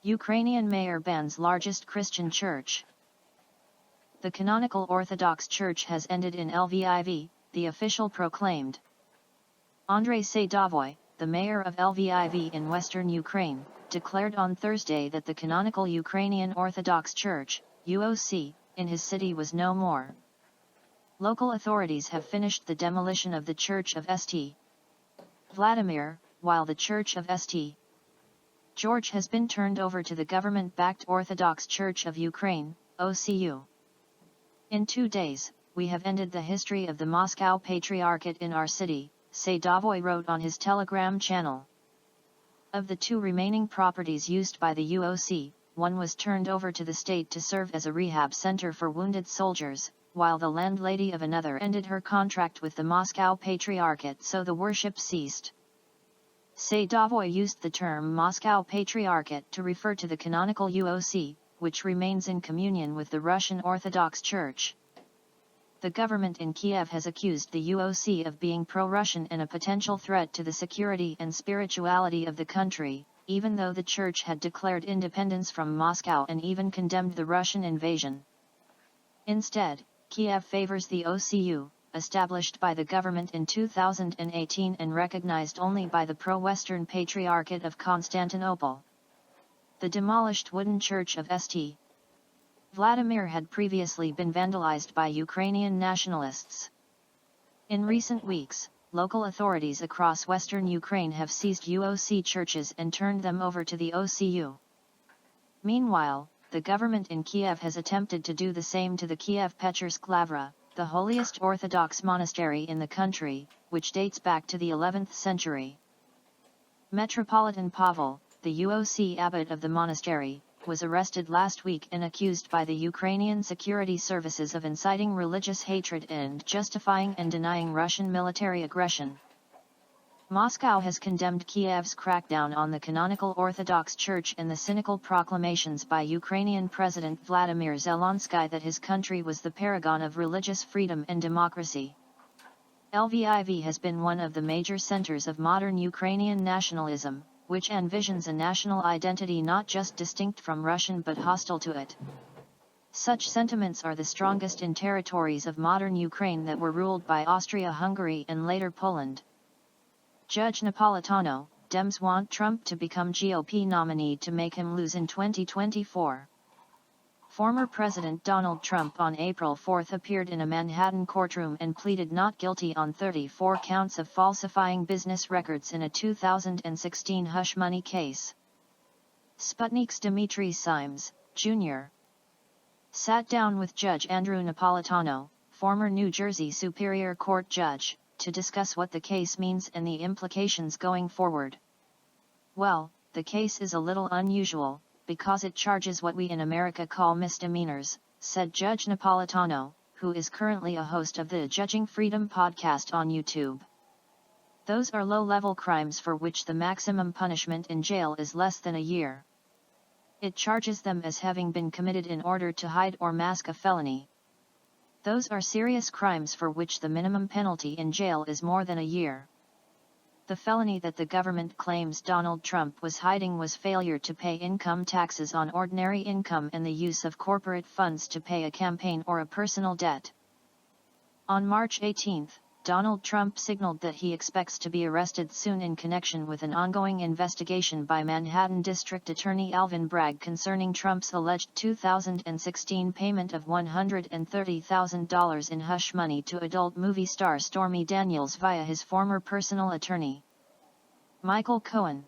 Ukrainian mayor bans largest Christian church. The canonical Orthodox Church has ended in Lviv, the official proclaimed. Andrei Sadovoy, the mayor of Lviv in western Ukraine, declared on Thursday that the canonical Ukrainian Orthodox Church, UOC, in his city was no more. Local authorities have finished the demolition of the Church of St. Vladimir, while the Church of St. George has been turned over to the government-backed Orthodox Church of Ukraine, OCU. In 2 days, we have ended the history of the Moscow Patriarchate in our city, Sadovoy wrote on his Telegram channel. Of the 2 remaining properties used by the UOC, one was turned over to the state to serve as a rehab center for wounded soldiers, while the landlady of another ended her contract with the Moscow Patriarchate, so the worship ceased. Sadovoy used the term Moscow Patriarchate to refer to the canonical UOC, which remains in communion with the Russian Orthodox Church. The government in Kiev has accused the UOC of being pro-Russian and a potential threat to the security and spirituality of the country, even though the church had declared independence from Moscow and even condemned the Russian invasion. Instead, Kiev favors the OCU, established by the government in 2018 and recognized only by the pro-Western Patriarchate of Constantinople. The demolished wooden church of St. Vladimir had previously been vandalized by Ukrainian nationalists. In recent weeks, local authorities across western Ukraine have seized UOC churches and turned them over to the OCU. Meanwhile, the government in Kiev has attempted to do the same to the Kiev Pechersk Lavra, the holiest Orthodox monastery in the country, which dates back to the 11th century. Metropolitan Pavel, the UOC abbot of the monastery, was arrested last week and accused by the Ukrainian security services of inciting religious hatred and justifying and denying Russian military aggression. Moscow has condemned Kiev's crackdown on the canonical Orthodox Church and the cynical proclamations by Ukrainian President Vladimir Zelensky that his country was the paragon of religious freedom and democracy. Lviv has been one of the major centers of modern Ukrainian nationalism, which envisions a national identity not just distinct from Russian but hostile to it. Such sentiments are the strongest in territories of modern Ukraine that were ruled by Austria-Hungary and later Poland. Judge Napolitano, Dems want Trump to become GOP nominee to make him lose in 2024. Former President Donald Trump on April 4 appeared in a Manhattan courtroom and pleaded not guilty on 34 counts of falsifying business records in a 2016 hush money case. Sputnik's Dmitry Simes, Jr. sat down with Judge Andrew Napolitano, former New Jersey Superior Court judge, to discuss what the case means and the implications going forward. Well, the case is a little unusual, because it charges what we in America call misdemeanors, said Judge Napolitano, who is currently a host of the Judging Freedom podcast on YouTube. Those are low-level crimes for which the maximum punishment in jail is less than a year. It charges them as having been committed in order to hide or mask a felony. Those are serious crimes for which the minimum penalty in jail is more than a year. The felony that the government claims Donald Trump was hiding was failure to pay income taxes on ordinary income and the use of corporate funds to pay a campaign or a personal debt. On March 18, Donald Trump signaled that he expects to be arrested soon in connection with an ongoing investigation by Manhattan District Attorney Alvin Bragg concerning Trump's alleged 2016 payment of $130,000 in hush money to adult movie star Stormy Daniels via his former personal attorney, Michael Cohen.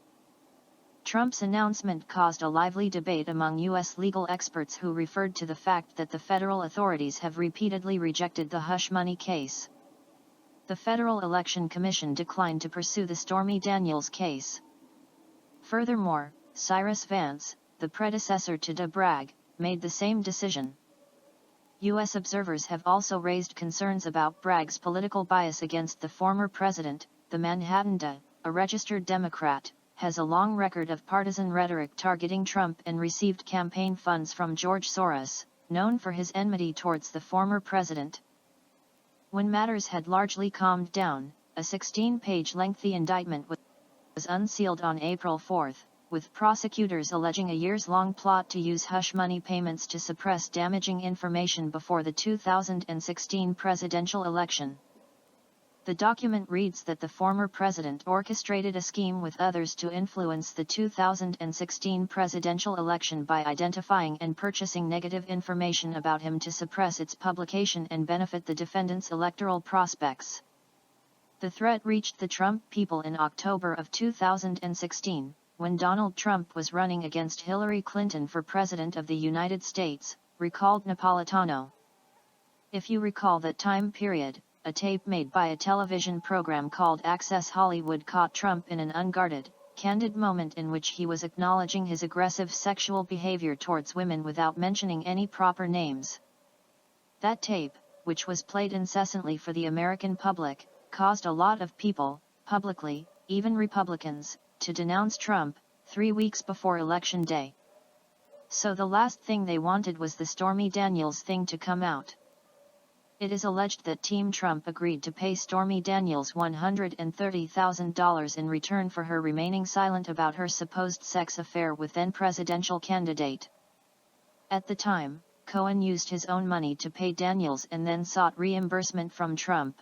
Trump's announcement caused a lively debate among U.S. legal experts who referred to the fact that the federal authorities have repeatedly rejected the hush money case. The Federal Election Commission declined to pursue the Stormy Daniels case. Furthermore, Cyrus Vance, the predecessor to Bragg, made the same decision. U.S. observers have also raised concerns about Bragg's political bias against the former president. The Manhattan a registered Democrat, has a long record of partisan rhetoric targeting Trump and received campaign funds from George Soros, known for his enmity towards the former president. When matters had largely calmed down, a 16-page lengthy indictment was unsealed on April 4, with prosecutors alleging a years-long plot to use hush money payments to suppress damaging information before the 2016 presidential election. The document reads that the former president orchestrated a scheme with others to influence the 2016 presidential election by identifying and purchasing negative information about him to suppress its publication and benefit the defendant's electoral prospects. The threat reached the Trump people in October of 2016, when Donald Trump was running against Hillary Clinton for President of the United States, recalled Napolitano. If you recall that time period, a tape made by a television program called Access Hollywood caught Trump in an unguarded, candid moment in which he was acknowledging his aggressive sexual behavior towards women without mentioning any proper names. That tape, which was played incessantly for the American public, caused a lot of people, publicly, even Republicans, to denounce Trump, 3 weeks before Election Day. So the last thing they wanted was the Stormy Daniels thing to come out. It is alleged that Team Trump agreed to pay Stormy Daniels $130,000 in return for her remaining silent about her supposed sex affair with then-presidential candidate. At the time, Cohen used his own money to pay Daniels and then sought reimbursement from Trump.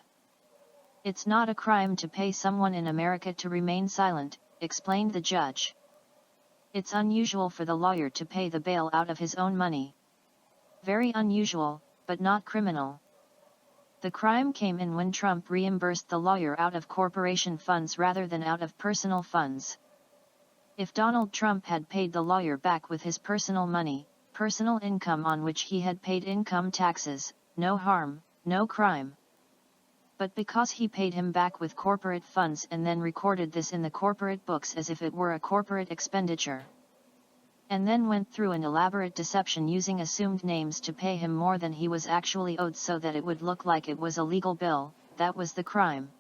"It's not a crime to pay someone in America to remain silent," explained the judge. "It's unusual for the lawyer to pay the bail out of his own money. Very unusual, but not criminal. The crime came in when Trump reimbursed the lawyer out of corporation funds rather than out of personal funds. If Donald Trump had paid the lawyer back with his personal money, personal income on which he had paid income taxes, no harm, no crime. But because he paid him back with corporate funds and then recorded this in the corporate books as if it were a corporate expenditure, and then went through an elaborate deception using assumed names to pay him more than he was actually owed so that it would look like it was a legal bill, that was the crime.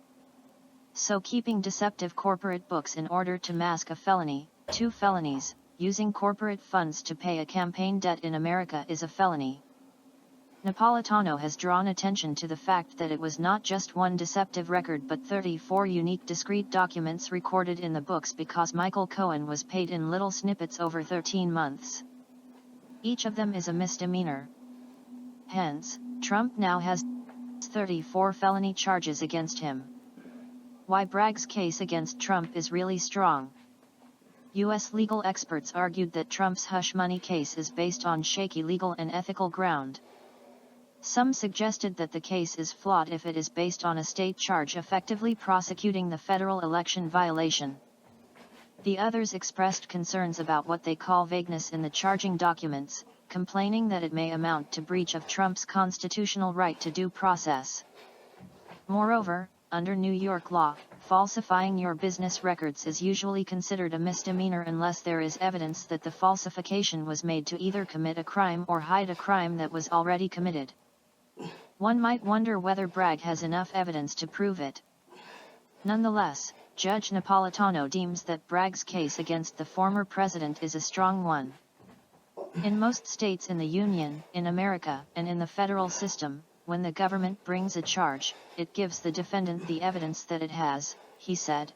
So keeping deceptive corporate books in order to mask a felony, 2 felonies, using corporate funds to pay a campaign debt in America is a felony." Napolitano has drawn attention to the fact that it was not just one deceptive record but 34 unique discrete documents recorded in the books because Michael Cohen was paid in little snippets over 13 months. Each of them is a misdemeanor. Hence, Trump now has 34 felony charges against him. Why Bragg's case against Trump is really strong. U.S. legal experts argued that Trump's hush money case is based on shaky legal and ethical ground. Some suggested that the case is flawed if it is based on a state charge effectively prosecuting the federal election violation. The others expressed concerns about what they call vagueness in the charging documents, complaining that it may amount to breach of Trump's constitutional right to due process. Moreover, under New York law, falsifying your business records is usually considered a misdemeanor unless there is evidence that the falsification was made to either commit a crime or hide a crime that was already committed. One might wonder whether Bragg has enough evidence to prove it. Nonetheless, Judge Napolitano deems that Bragg's case against the former president is a strong one. In most states in the Union, in America, and in the federal system, when the government brings a charge, it gives the defendant the evidence that it has, he said.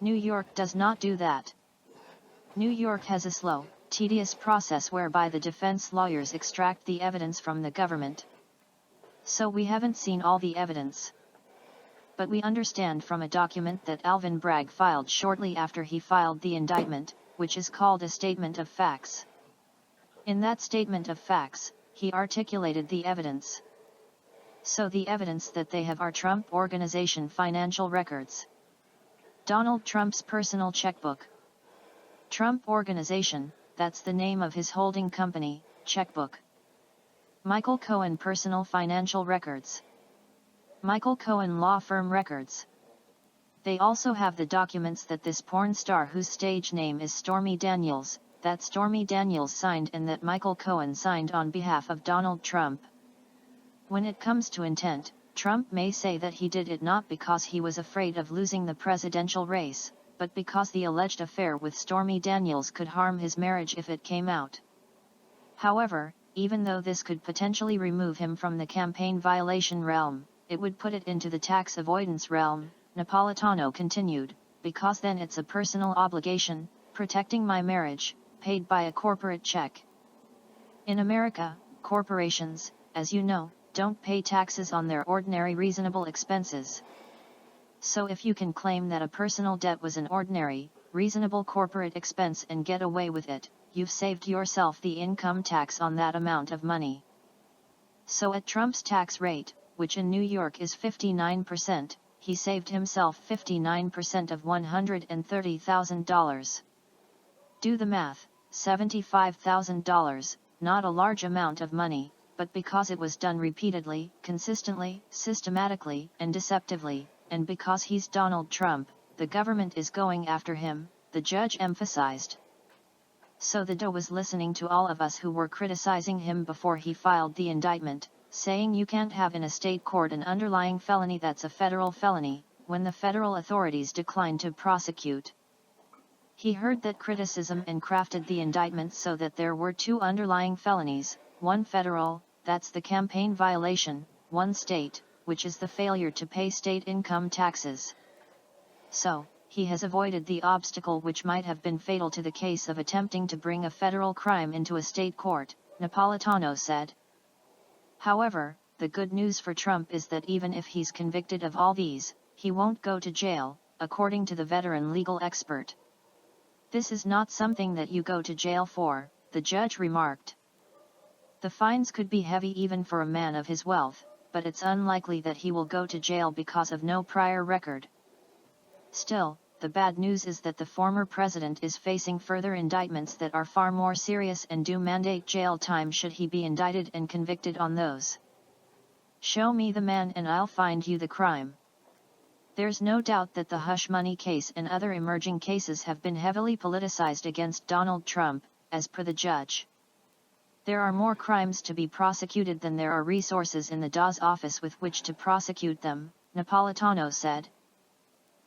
New York does not do that. New York has a slow, tedious process whereby the defense lawyers extract the evidence from the government. So we haven't seen all the evidence. But we understand from a document that Alvin Bragg filed shortly after he filed the indictment, which is called a statement of facts. In that statement of facts, he articulated the evidence. So the evidence that they have are Trump Organization financial records. Donald Trump's personal checkbook. Trump Organization, that's the name of his holding company, checkbook. Michael Cohen personal financial records. Michael Cohen law firm records. They also have the documents that this porn star whose stage name is Stormy Daniels, that Stormy Daniels signed and that Michael Cohen signed on behalf of Donald Trump. When it comes to intent, Trump may say that he did it not because he was afraid of losing the presidential race, but because the alleged affair with Stormy Daniels could harm his marriage if it came out. However, even though this could potentially remove him from the campaign violation realm, it would put it into the tax avoidance realm, Napolitano continued, because then it's a personal obligation, Protecting my marriage, paid by a corporate check. In America, corporations, as you know, don't pay taxes on their ordinary reasonable expenses. So if you can claim that a personal debt was an ordinary, reasonable corporate expense and get away with it, you've saved yourself the income tax on that amount of money. So at Trump's tax rate, which in New York is 59%, he saved himself 59% of $130,000. Do the math, $75,000, not a large amount of money, but because it was done repeatedly, consistently, systematically, and deceptively, and because he's Donald Trump, the government is going after him, the judge emphasized. So the DA was listening to all of us who were criticizing him before he filed the indictment, saying you can't have in a state court an underlying felony that's a federal felony, when the federal authorities declined to prosecute. He heard that criticism and crafted the indictment so that there were two underlying felonies, one federal, that's the campaign violation, one state, which is the failure to pay state income taxes. So, he has avoided the obstacle which might have been fatal to the case of attempting to bring a federal crime into a state court, Napolitano said. However, the good news for Trump is that even if he's convicted of all these, he won't go to jail, according to the veteran legal expert. This is not something that you go to jail for, the judge remarked. The fines could be heavy even for a man of his wealth, but it's unlikely that he will go to jail because of no prior record. Still, the bad news is that the former president is facing further indictments that are far more serious and do mandate jail time should he be indicted and convicted on those. Show me the man and I'll find you the crime. There's no doubt that the hush money case and other emerging cases have been heavily politicized against Donald Trump, as per the judge. There are more crimes to be prosecuted than there are resources in the DA's office with which to prosecute them, Napolitano said.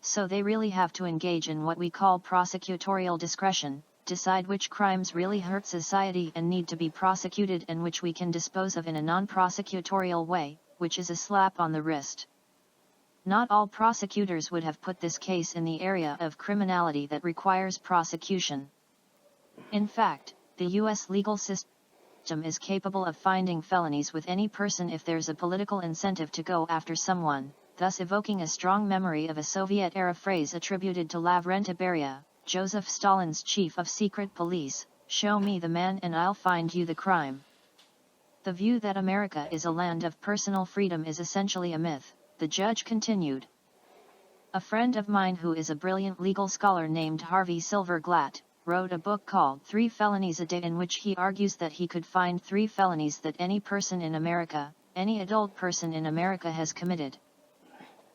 So they really have to engage in what we call prosecutorial discretion, decide which crimes really hurt society and need to be prosecuted and which we can dispose of in a non-prosecutorial way, which is a slap on the wrist. Not all prosecutors would have put this case in the area of criminality that requires prosecution. In fact, the U.S. legal system is capable of finding felonies with any person if there's a political incentive to go after someone, thus evoking a strong memory of a Soviet-era phrase attributed to Lavrent Beria, Joseph Stalin's chief of secret police, "Show me the man and I'll find you the crime." The view that America is a land of personal freedom is essentially a myth, the judge continued. A friend of mine who is a brilliant legal scholar named Harvey Silverglatt, wrote a book called 3 Felonies a Day in which he argues that he could find 3 felonies that any person in America, any adult person in America has committed.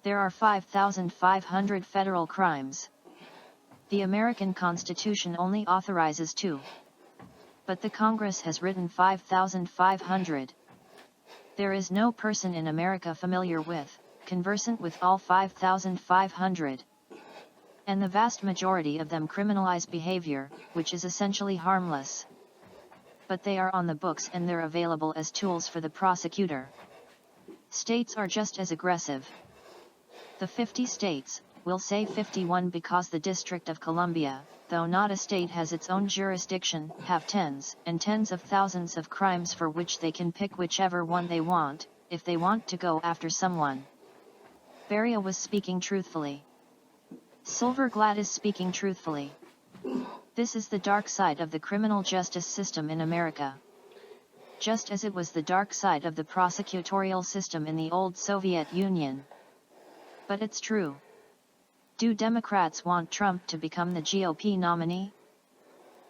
There are 5,500 federal crimes. The American Constitution only authorizes 2. But the Congress has written 5,500. There is no person in America familiar with, conversant with all 5,500. And the vast majority of them criminalize behavior, which is essentially harmless. But they are on the books and they're available as tools for the prosecutor. States are just as aggressive. The 50 states, we'll say 51 because the District of Columbia, though not a state has its own jurisdiction, have tens and tens of thousands of crimes for which they can pick whichever one they want, if they want to go after someone. Beria was speaking truthfully. Silverglatt is speaking truthfully. This is the dark side of the criminal justice system in America. Just as it was the dark side of the prosecutorial system in the old Soviet Union. But it's true. Do Democrats want Trump to become the GOP nominee?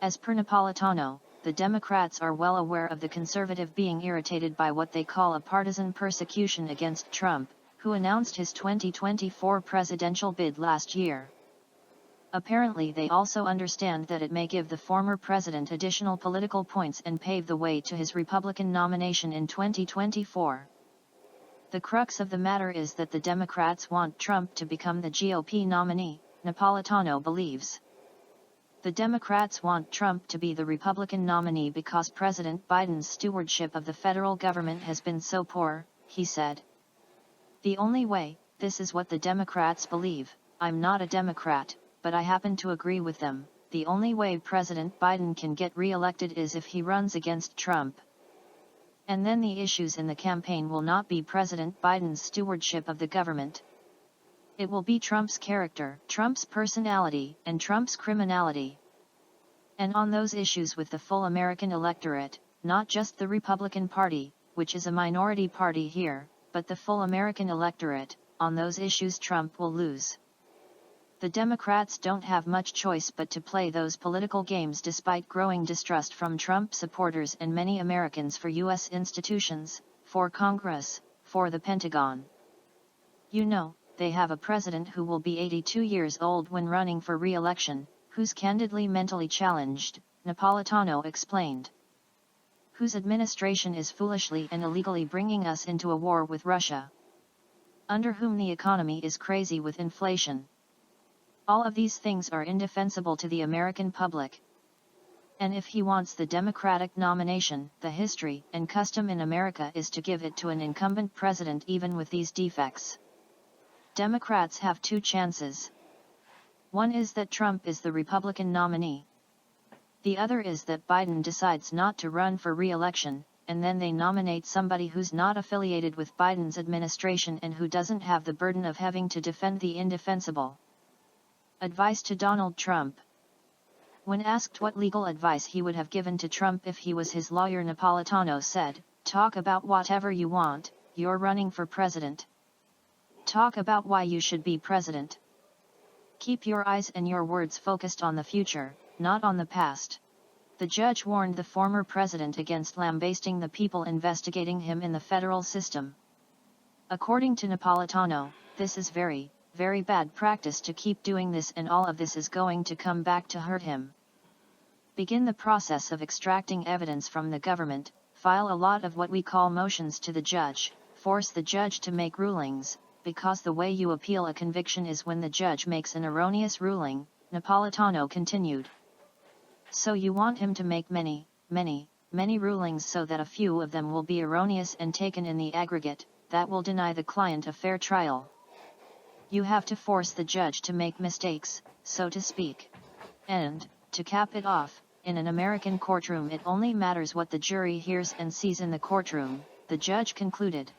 As per Napolitano, the Democrats are well aware of the conservative being irritated by what they call a partisan persecution against Trump, who announced his 2024 presidential bid last year. Apparently they also understand that it may give the former president additional political points and pave the way to his Republican nomination in 2024. The crux of the matter is that the Democrats want Trump to become the GOP nominee, Napolitano believes. The Democrats want Trump to be the Republican nominee because President Biden's stewardship of the federal government has been so poor, he said. The only way, this is what the Democrats believe. I'm not a Democrat, but I happen to agree with them. the only way President Biden can get re-elected is if he runs against Trump. And then the issues in the campaign will not be President Biden's stewardship of the government. It will be Trump's character, Trump's personality, and Trump's criminality. And on those issues with the full American electorate, not just the Republican Party, which is a minority party here, but the full American electorate, on those issues Trump will lose. The Democrats don't have much choice but to play those political games despite growing distrust from Trump supporters and many Americans for U.S. institutions, for Congress, for the Pentagon. You know, they have a president who will be 82 years old when running for re-election, who's candidly mentally challenged, Napolitano explained. Whose administration is foolishly and illegally bringing us into a war with Russia. Under whom the economy is crazy with inflation. All of these things are indefensible to the American public. And if he wants the Democratic nomination, the history and custom in America is to give it to an incumbent president even with these defects. Democrats have two chances. One is that Trump is the Republican nominee. The other is that Biden decides not to run for re-election, and then they nominate somebody who's not affiliated with Biden's administration and who doesn't have the burden of having to defend the indefensible. Advice to Donald Trump. When asked what legal advice he would have given to Trump if he was his lawyer, Napolitano said, "Talk about whatever you want, you're running for president. Talk about why you should be president. Keep your eyes and your words focused on the future, not on the past." The judge warned the former president against lambasting the people investigating him in the federal system. According to Napolitano, this is very, very bad practice to keep doing this, and all of this is going to come back to hurt him. Begin the process of extracting evidence from the government, file a lot of what we call motions to the judge, force the judge to make rulings, because the way you appeal a conviction is when the judge makes an erroneous ruling, Napolitano continued. So you want him to make many, many, many rulings so that a few of them will be erroneous and taken in the aggregate, that will deny the client a fair trial. You have to force the judge to make mistakes, so to speak. And, to cap it off, in an American courtroom it only matters what the jury hears and sees in the courtroom, the judge concluded.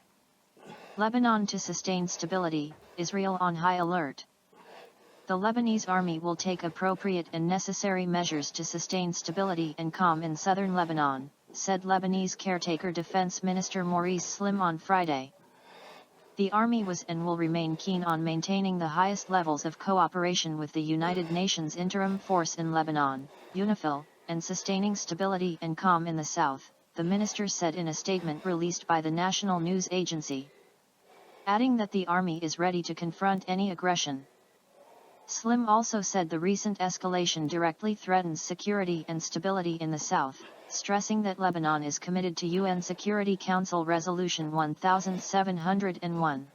Lebanon to sustain stability, Israel on high alert. The Lebanese army will take appropriate and necessary measures to sustain stability and calm in southern Lebanon, said Lebanese caretaker Defense Minister Maurice Slim on Friday. The army was and will remain keen on maintaining the highest levels of cooperation with the United Nations Interim Force in Lebanon, UNIFIL, and sustaining stability and calm in the south, the minister said in a statement released by the national news agency. Adding that the army is ready to confront any aggression. Slim also said the recent escalation directly threatens security and stability in the south, stressing that Lebanon is committed to UN Security Council Resolution 1701.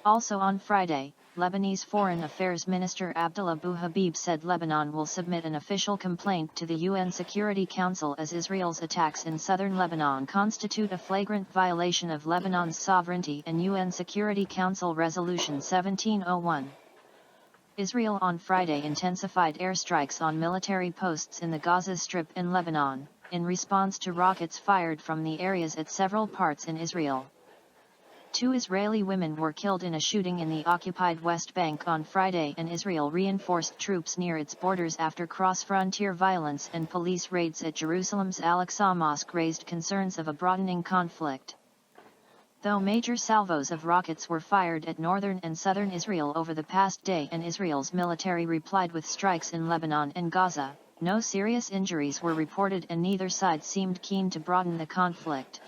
Also on Friday, Lebanese Foreign Affairs Minister Abdullah Abu Habib said Lebanon will submit an official complaint to the UN Security Council as Israel's attacks in southern Lebanon constitute a flagrant violation of Lebanon's sovereignty and UN Security Council Resolution 1701. Israel on Friday intensified airstrikes on military posts in the Gaza Strip in Lebanon, in response to rockets fired from the areas at several parts in Israel. 2 Israeli women were killed in a shooting in the occupied West Bank on Friday, and Israel reinforced troops near its borders after cross-frontier violence and police raids at Jerusalem's Al-Aqsa Mosque raised concerns of a broadening conflict. Though major salvos of rockets were fired at northern and southern Israel over the past day and Israel's military replied with strikes in Lebanon and Gaza, no serious injuries were reported and neither side seemed keen to broaden the conflict.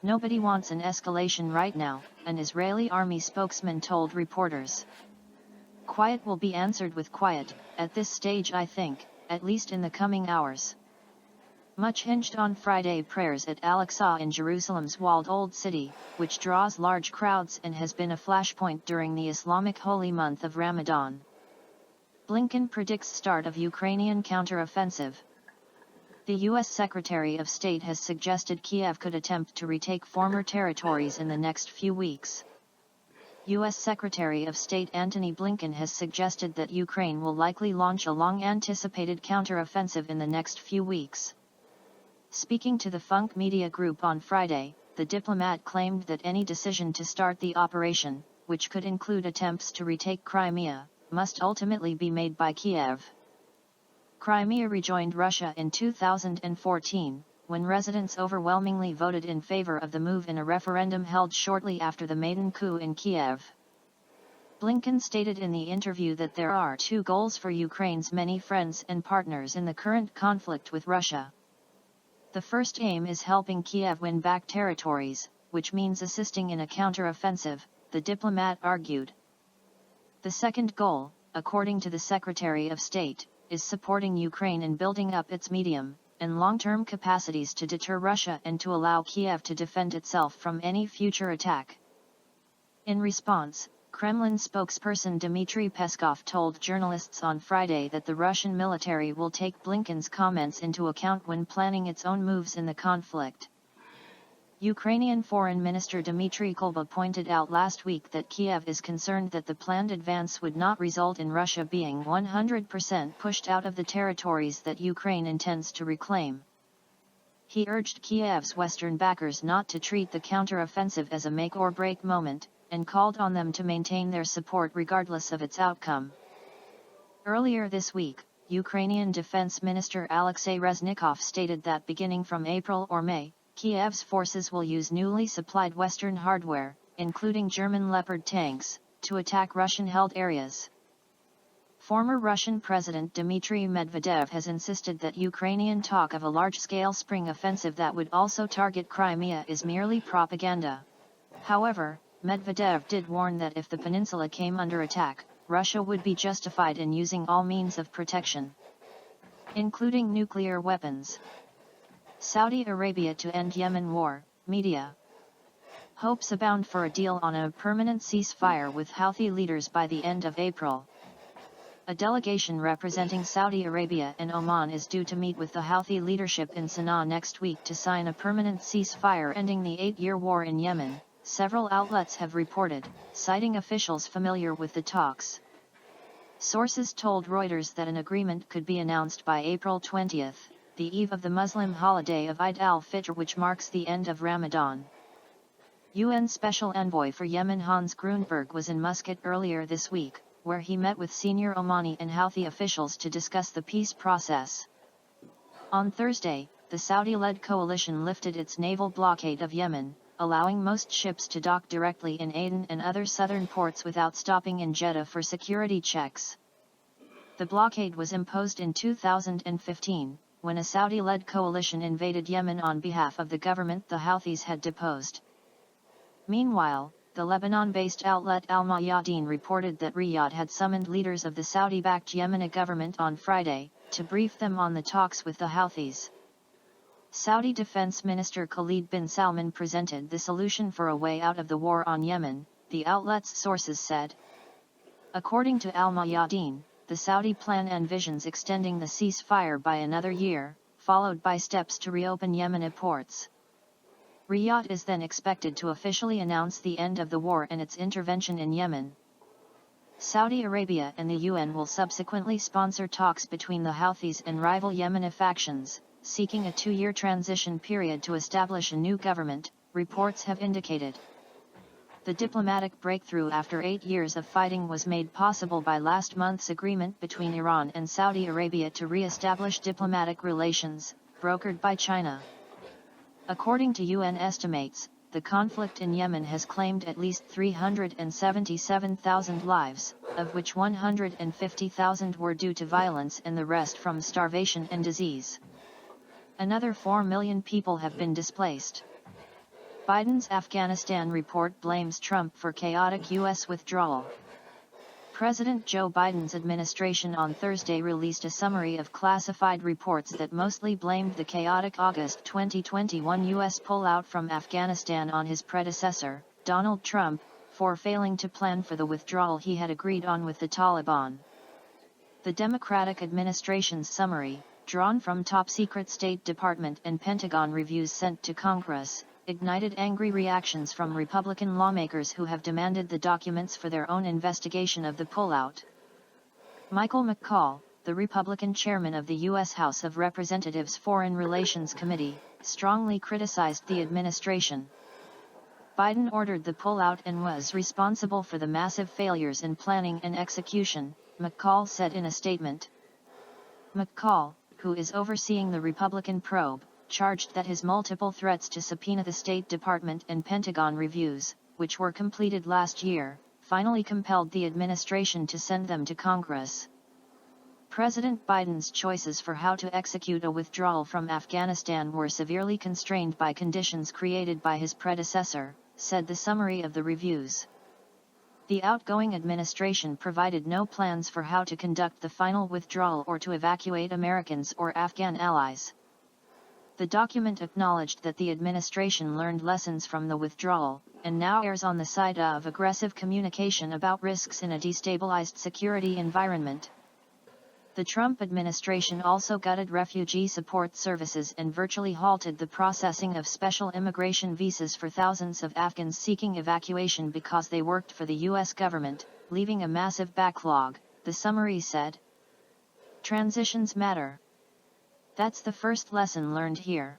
Nobody wants an escalation right now, an Israeli army spokesman told reporters. Quiet will be answered with quiet, at this stage I think, at least in the coming hours. Much hinged on Friday prayers at Al-Aqsa in Jerusalem's walled Old City, which draws large crowds and has been a flashpoint during the Islamic holy month of Ramadan. Blinken predicts start of Ukrainian counteroffensive. The U.S. Secretary of State has suggested Kiev could attempt to retake former territories in the next few weeks. U.S. Secretary of State Antony Blinken has suggested that Ukraine will likely launch a long-anticipated counteroffensive in the next few weeks. Speaking to the Funk Media Group on Friday, the diplomat claimed that any decision to start the operation, which could include attempts to retake Crimea, must ultimately be made by Kiev. Crimea rejoined Russia in 2014, when residents overwhelmingly voted in favor of the move in a referendum held shortly after the Maidan coup in Kiev. Blinken stated in the interview that there are two goals for Ukraine's many friends and partners in the current conflict with Russia. The first aim is helping Kiev win back territories, which means assisting in a counteroffensive, the diplomat argued. The second goal, according to the Secretary of State, is supporting Ukraine in building up its medium and long-term capacities to deter Russia and to allow Kiev to defend itself from any future attack. In response, Kremlin spokesperson Dmitry Peskov told journalists on Friday that the Russian military will take Blinken's comments into account when planning its own moves in the conflict. Ukrainian Foreign Minister Dmitry Kuleba pointed out last week that Kiev is concerned that the planned advance would not result in Russia being 100% pushed out of the territories that Ukraine intends to reclaim. He urged Kiev's Western backers not to treat the counteroffensive as a make-or-break moment, and called on them to maintain their support regardless of its outcome. Earlier this week, Ukrainian Defense Minister Alexei Reznikov stated that beginning from April or May, Kiev's forces will use newly supplied Western hardware, including German Leopard tanks, to attack Russian-held areas. Former Russian President Dmitry Medvedev has insisted that Ukrainian talk of a large-scale spring offensive that would also target Crimea is merely propaganda. However, Medvedev did warn that if the peninsula came under attack, Russia would be justified in using all means of protection, including nuclear weapons. Saudi Arabia to end Yemen war, media. Hopes abound for a deal on a permanent ceasefire with Houthi leaders by the end of April. A delegation representing Saudi Arabia and Oman is due to meet with the Houthi leadership in Sana'a next week to sign a permanent ceasefire ending the 8-year war in Yemen, several outlets have reported, citing officials familiar with the talks. Sources told Reuters that an agreement could be announced by April 20, the eve of the Muslim holiday of Eid al-Fitr, which marks the end of Ramadan. UN Special Envoy for Yemen Hans Grunberg was in Muscat earlier this week, where he met with senior Omani and Houthi officials to discuss the peace process. On Thursday, the Saudi-led coalition lifted its naval blockade of Yemen, allowing most ships to dock directly in Aden and other southern ports without stopping in Jeddah for security checks. The blockade was imposed in 2015, when a Saudi-led coalition invaded Yemen on behalf of the government the Houthis had deposed. Meanwhile, the Lebanon-based outlet Al Mayadeen reported that Riyadh had summoned leaders of the Saudi-backed Yemeni government on Friday, to brief them on the talks with the Houthis. Saudi Defense Minister Khalid bin Salman presented the solution for a way out of the war on Yemen, the outlet's sources said. According to Al Mayadeen, the Saudi plan envisions extending the ceasefire by another year, followed by steps to reopen Yemeni ports. Riyadh is then expected to officially announce the end of the war and its intervention in Yemen. Saudi Arabia and the UN will subsequently sponsor talks between the Houthis and rival Yemeni factions, seeking a 2-year transition period to establish a new government, reports have indicated. The diplomatic breakthrough after 8 years of fighting was made possible by last month's agreement between Iran and Saudi Arabia to re-establish diplomatic relations, brokered by China. According to UN estimates, the conflict in Yemen has claimed at least 377,000 lives, of which 150,000 were due to violence and the rest from starvation and disease. Another 4 million people have been displaced. Biden's Afghanistan report blames Trump for chaotic U.S. withdrawal. President Joe Biden's administration on Thursday released a summary of classified reports that mostly blamed the chaotic August 2021 U.S. pullout from Afghanistan on his predecessor, Donald Trump, for failing to plan for the withdrawal he had agreed on with the Taliban. The Democratic administration's summary, drawn from top-secret State Department and Pentagon reviews sent to Congress, ignited angry reactions from Republican lawmakers who have demanded the documents for their own investigation of the pullout. Michael McCaul, the Republican chairman of the U.S. House of Representatives Foreign Relations Committee, strongly criticized the administration. Biden ordered the pullout and was responsible for the massive failures in planning and execution, McCaul said in a statement. McCaul, who is overseeing the Republican probe, charged that his multiple threats to subpoena the State Department and Pentagon reviews, which were completed last year, finally compelled the administration to send them to Congress. President Biden's choices for how to execute a withdrawal from Afghanistan were severely constrained by conditions created by his predecessor, said the summary of the reviews. The outgoing administration provided no plans for how to conduct the final withdrawal or to evacuate Americans or Afghan allies. The document acknowledged that the administration learned lessons from the withdrawal, and now errs on the side of aggressive communication about risks in a destabilized security environment. The Trump administration also gutted refugee support services and virtually halted the processing of special immigration visas for thousands of Afghans seeking evacuation because they worked for the U.S. government, leaving a massive backlog, the summary said. Transitions matter. That's the first lesson learned here.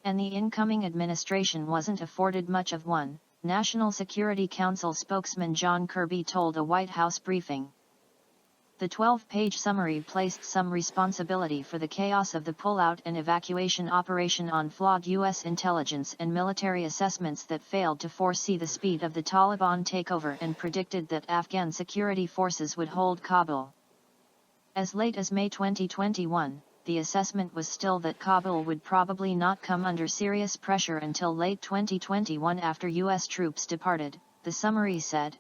And the incoming administration wasn't afforded much of one, National Security Council spokesman John Kirby told a White House briefing. The 12-page summary placed some responsibility for the chaos of the pullout and evacuation operation on flawed U.S. intelligence and military assessments that failed to foresee the speed of the Taliban takeover and predicted that Afghan security forces would hold Kabul. As late as May 2021, the assessment was still that Kabul would probably not come under serious pressure until late 2021 after U.S. troops departed, the summary said.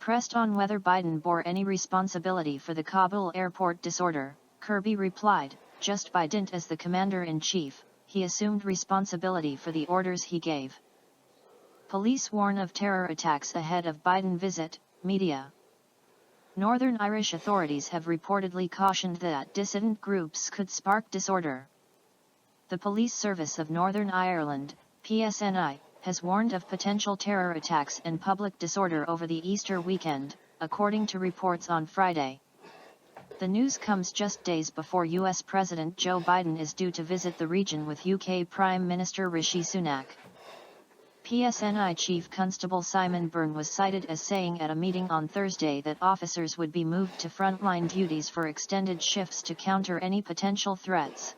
Pressed on whether Biden bore any responsibility for the Kabul airport disorder, Kirby replied, just by dint as the commander-in-chief, he assumed responsibility for the orders he gave. Police warn of terror attacks ahead of Biden visit, media. Northern Irish authorities have reportedly cautioned that dissident groups could spark disorder. The Police Service of Northern Ireland, PSNI, has warned of potential terror attacks and public disorder over the Easter weekend, according to reports on Friday. The news comes just days before U.S. President Joe Biden is due to visit the region with UK Prime Minister Rishi Sunak. PSNI Chief Constable Simon Byrne was cited as saying at a meeting on Thursday that officers would be moved to frontline duties for extended shifts to counter any potential threats.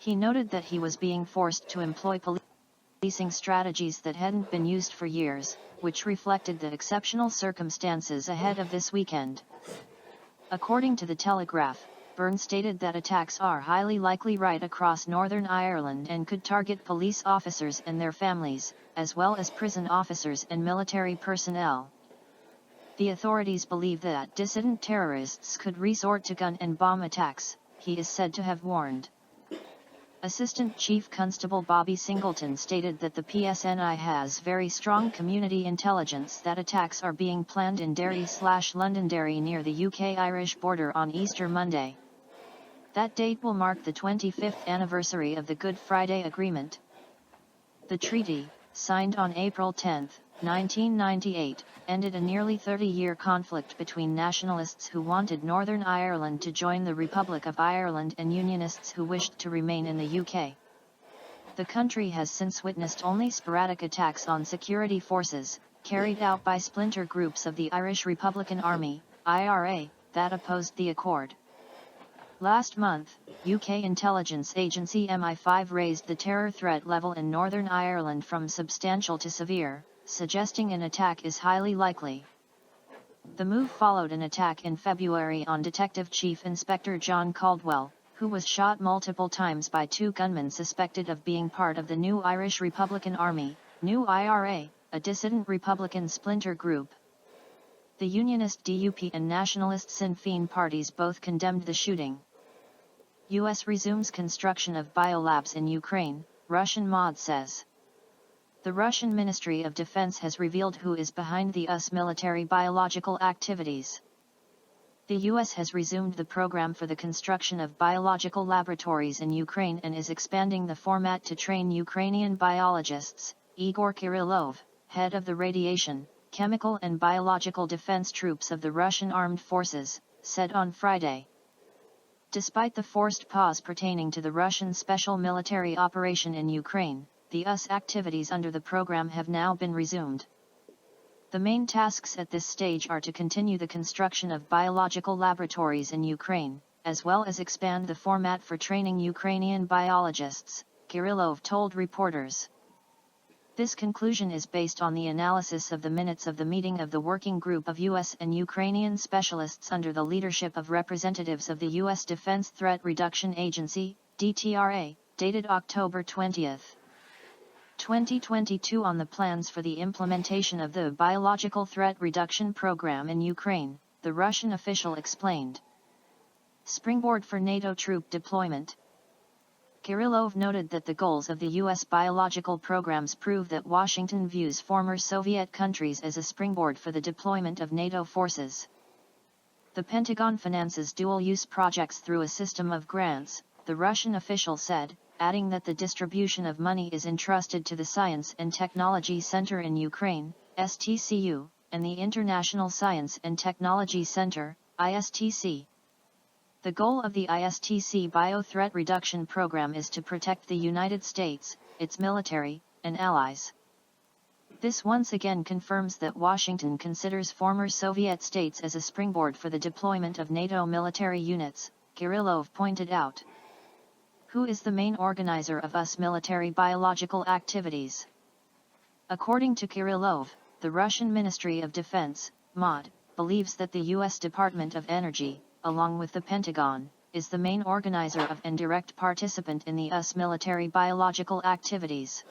He noted that he was being forced to employ policing strategies that hadn't been used for years, which reflected the exceptional circumstances ahead of this weekend. According to The Telegraph, Byrne stated that attacks are highly likely right across Northern Ireland and could target police officers and their families, as well as prison officers and military personnel. The authorities believe that dissident terrorists could resort to gun and bomb attacks, he is said to have warned. Assistant Chief Constable Bobby Singleton stated that the PSNI has very strong community intelligence that attacks are being planned in Derry/Londonderry near the UK-Irish border on Easter Monday. That date will mark the 25th anniversary of the Good Friday Agreement. The treaty, signed on April 10, 1998, ended a nearly 30-year conflict between nationalists who wanted Northern Ireland to join the Republic of Ireland and Unionists who wished to remain in the UK. The country has since witnessed only sporadic attacks on security forces, carried out by splinter groups of the Irish Republican Army, IRA, that opposed the accord. Last month, UK intelligence agency MI5 raised the terror threat level in Northern Ireland from substantial to severe, suggesting an attack is highly likely. The move followed an attack in February on Detective Chief Inspector John Caldwell, who was shot multiple times by two gunmen suspected of being part of the New Irish Republican Army, New IRA, a dissident Republican splinter group. The Unionist DUP and Nationalist Sinn Féin parties both condemned the shooting. U.S. resumes construction of Biolabs in Ukraine, Russian MOD says. The Russian Ministry of Defense has revealed who is behind the US military biological activities. The U.S. has resumed the program for the construction of biological laboratories in Ukraine and is expanding the format to train Ukrainian biologists, Igor Kirillov, head of the Radiation, Chemical and Biological Defense Troops of the Russian Armed Forces, said on Friday. Despite the forced pause pertaining to the Russian special military operation in Ukraine, the U.S. activities under the program have now been resumed. The main tasks at this stage are to continue the construction of biological laboratories in Ukraine, as well as expand the format for training Ukrainian biologists, Kirillov told reporters. This conclusion is based on the analysis of the minutes of the meeting of the working group of U.S. and Ukrainian specialists under the leadership of representatives of the U.S. Defense Threat Reduction Agency, DTRA, dated October 20, 2022 on the plans for the implementation of the Biological Threat Reduction Program in Ukraine, the Russian official explained. Springboard for NATO troop deployment. Kirillov noted that the goals of the U.S. biological programs prove that Washington views former Soviet countries as a springboard for the deployment of NATO forces. The Pentagon finances dual-use projects through a system of grants, the Russian official said, adding that the distribution of money is entrusted to the Science and Technology Center in Ukraine, STCU, and the International Science and Technology Center, ISTC. The goal of the ISTC Biothreat Reduction Program is to protect the United States, its military, and allies. This once again confirms that Washington considers former Soviet states as a springboard for the deployment of NATO military units, Kirillov pointed out. Who is the main organizer of US military biological activities? According to Kirillov, the Russian Ministry of Defense, MOD, believes that the U.S. Department of Energy, along with the Pentagon, is the main organizer of and direct participant in the US military biological activities.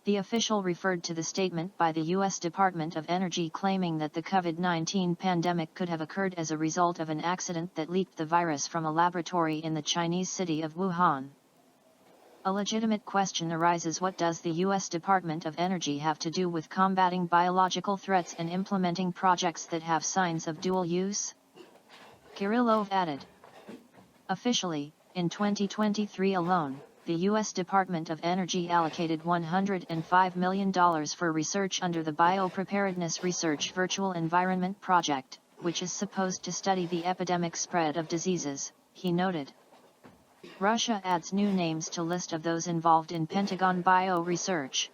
The official referred to the statement by the U.S. Department of Energy claiming that the COVID-19 pandemic could have occurred as a result of an accident that leaked the virus from a laboratory in the Chinese city of Wuhan. A legitimate question arises: what does the U.S. Department of Energy have to do with combating biological threats and implementing projects that have signs of dual use? Kirillov added. Officially, in 2023 alone, the U.S. Department of Energy allocated $105 million for research under the Biopreparedness Research Virtual Environment Project, which is supposed to study the epidemic spread of diseases, he noted. Russia adds new names to list of those involved in Pentagon bio research.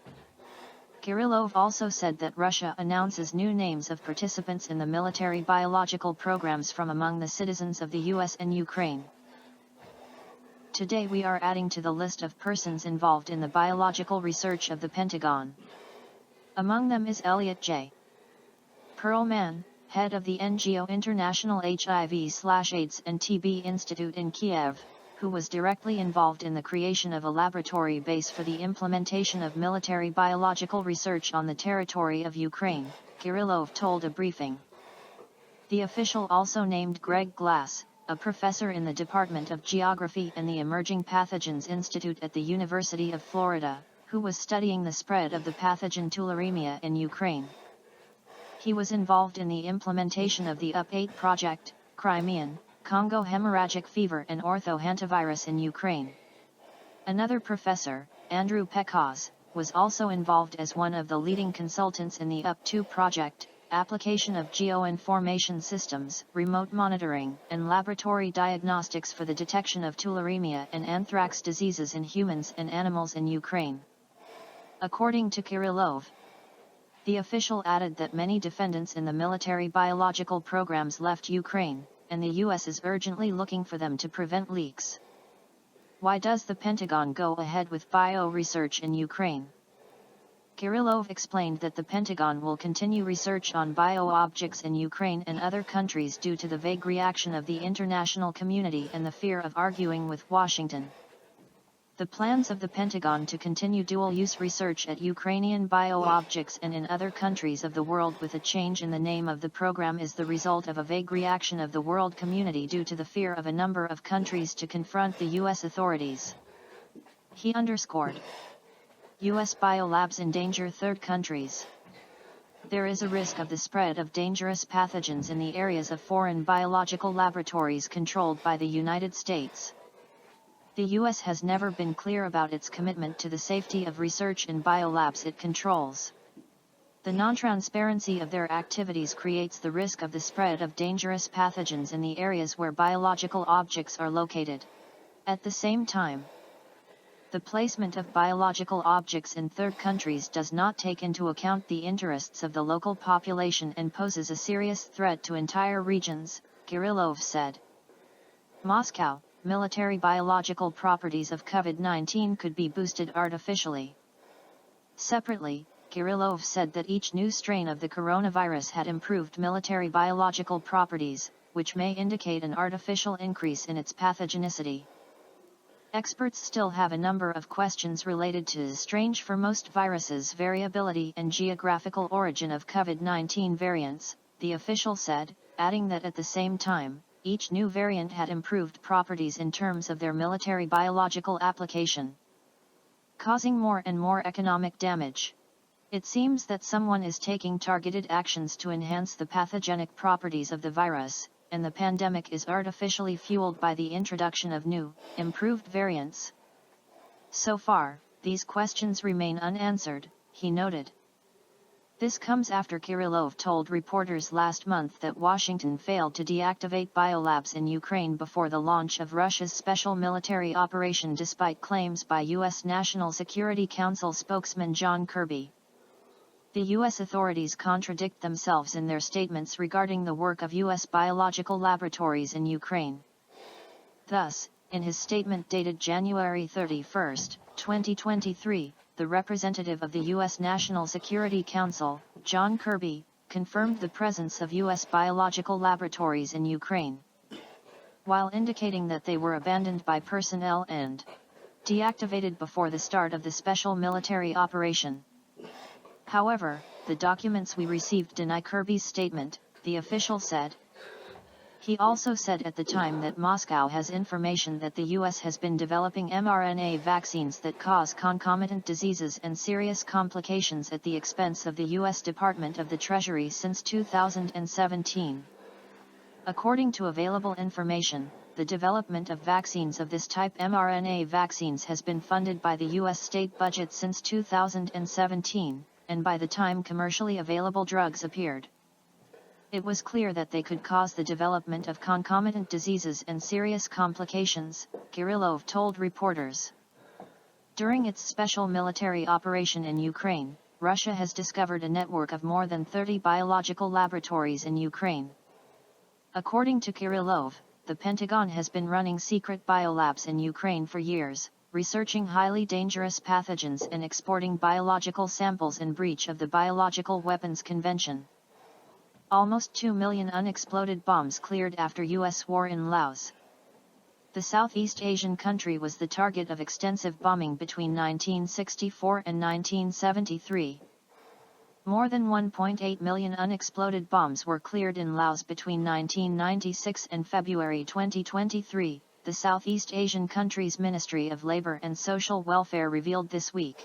Kirillov also said that Russia announces new names of participants in the military biological programs from among the citizens of the U.S. and Ukraine. Today we are adding to the list of persons involved in the biological research of the Pentagon. Among them is Elliot J. Perlman, head of the NGO International HIV/AIDS and TB Institute in Kiev, who was directly involved in the creation of a laboratory base for the implementation of military biological research on the territory of Ukraine, Kirillov told a briefing. The official also named Greg Glass, a professor in the Department of Geography and the Emerging Pathogens Institute at the University of Florida, who was studying the spread of the pathogen tularemia in Ukraine. He was involved in the implementation of the UP8 project, Crimean, Congo hemorrhagic fever and orthohantavirus in Ukraine. Another professor, Andrew Pekaz, was also involved as one of the leading consultants in the UP2 project, application of geoinformation systems, remote monitoring, and laboratory diagnostics for the detection of tularemia and anthrax diseases in humans and animals in Ukraine. According to Kirillov, the official added that many defendants in the military biological programs left Ukraine, and the U.S. is urgently looking for them to prevent leaks. Why does the Pentagon go ahead with bio research in Ukraine? Kirillov explained that the Pentagon will continue research on bio-objects in Ukraine and other countries due to the vague reaction of the international community and the fear of arguing with Washington. The plans of the Pentagon to continue dual-use research at Ukrainian bio-objects and in other countries of the world with a change in the name of the program is the result of a vague reaction of the world community due to the fear of a number of countries to confront the U.S. authorities. He underscored. U.S. biolabs endanger third countries. there is a risk of the spread of dangerous pathogens in the areas of foreign biological laboratories controlled by the United States. The U.S. has never been clear about its commitment to the safety of research in biolabs it controls. The non-transparency of their activities creates the risk of the spread of dangerous pathogens in the areas where biological objects are located. At the same time, the placement of biological objects in third countries does not take into account the interests of the local population and poses a serious threat to entire regions, Kirillov said. Moscow, military biological properties of COVID-19 could be boosted artificially. Separately, Kirillov said that each new strain of the coronavirus had improved military biological properties, which may indicate an artificial increase in its pathogenicity. Experts still have a number of questions related to the strange for most viruses variability and geographical origin of COVID-19 variants, the official said, adding that at the same time, each new variant had improved properties in terms of their military biological application, causing more and more economic damage. It seems that someone is taking targeted actions to enhance the pathogenic properties of the virus, and the pandemic is artificially fueled by the introduction of new, improved variants. So far, these questions remain unanswered, he noted. This comes after Kirillov told reporters last month that Washington failed to deactivate biolabs in Ukraine before the launch of Russia's special military operation despite claims by U.S. National Security Council spokesman John Kirby. The U.S. authorities contradict themselves in their statements regarding the work of U.S. biological laboratories in Ukraine. Thus, in his statement dated January 31, 2023, the representative of the U.S. National Security Council, John Kirby, confirmed the presence of U.S. biological laboratories in Ukraine, while indicating that they were abandoned by personnel and deactivated before the start of the special military operation. However, the documents we received deny Kirby's statement, the official said. He also said at the time that Moscow has information that the U.S. has been developing mRNA vaccines that cause concomitant diseases and serious complications at the expense of the U.S. Department of the Treasury since 2017. According to available information, the development of vaccines of this type mRNA vaccines has been funded by the U.S. state budget since 2017. And by the time commercially available drugs appeared, it was clear that they could cause the development of concomitant diseases and serious complications, Kirillov told reporters. During its special military operation in Ukraine, Russia has discovered a network of more than 30 biological laboratories in Ukraine. According to Kirillov, the Pentagon has been running secret biolabs in Ukraine for years, researching highly dangerous pathogens and exporting biological samples in breach of the Biological Weapons Convention. Almost 2 million unexploded bombs cleared after U.S. war in Laos. The Southeast Asian country was the target of extensive bombing between 1964 and 1973. More than 1.8 million unexploded bombs were cleared in Laos between 1996 and February 2023. The Southeast Asian country's Ministry of Labor and Social Welfare revealed this week.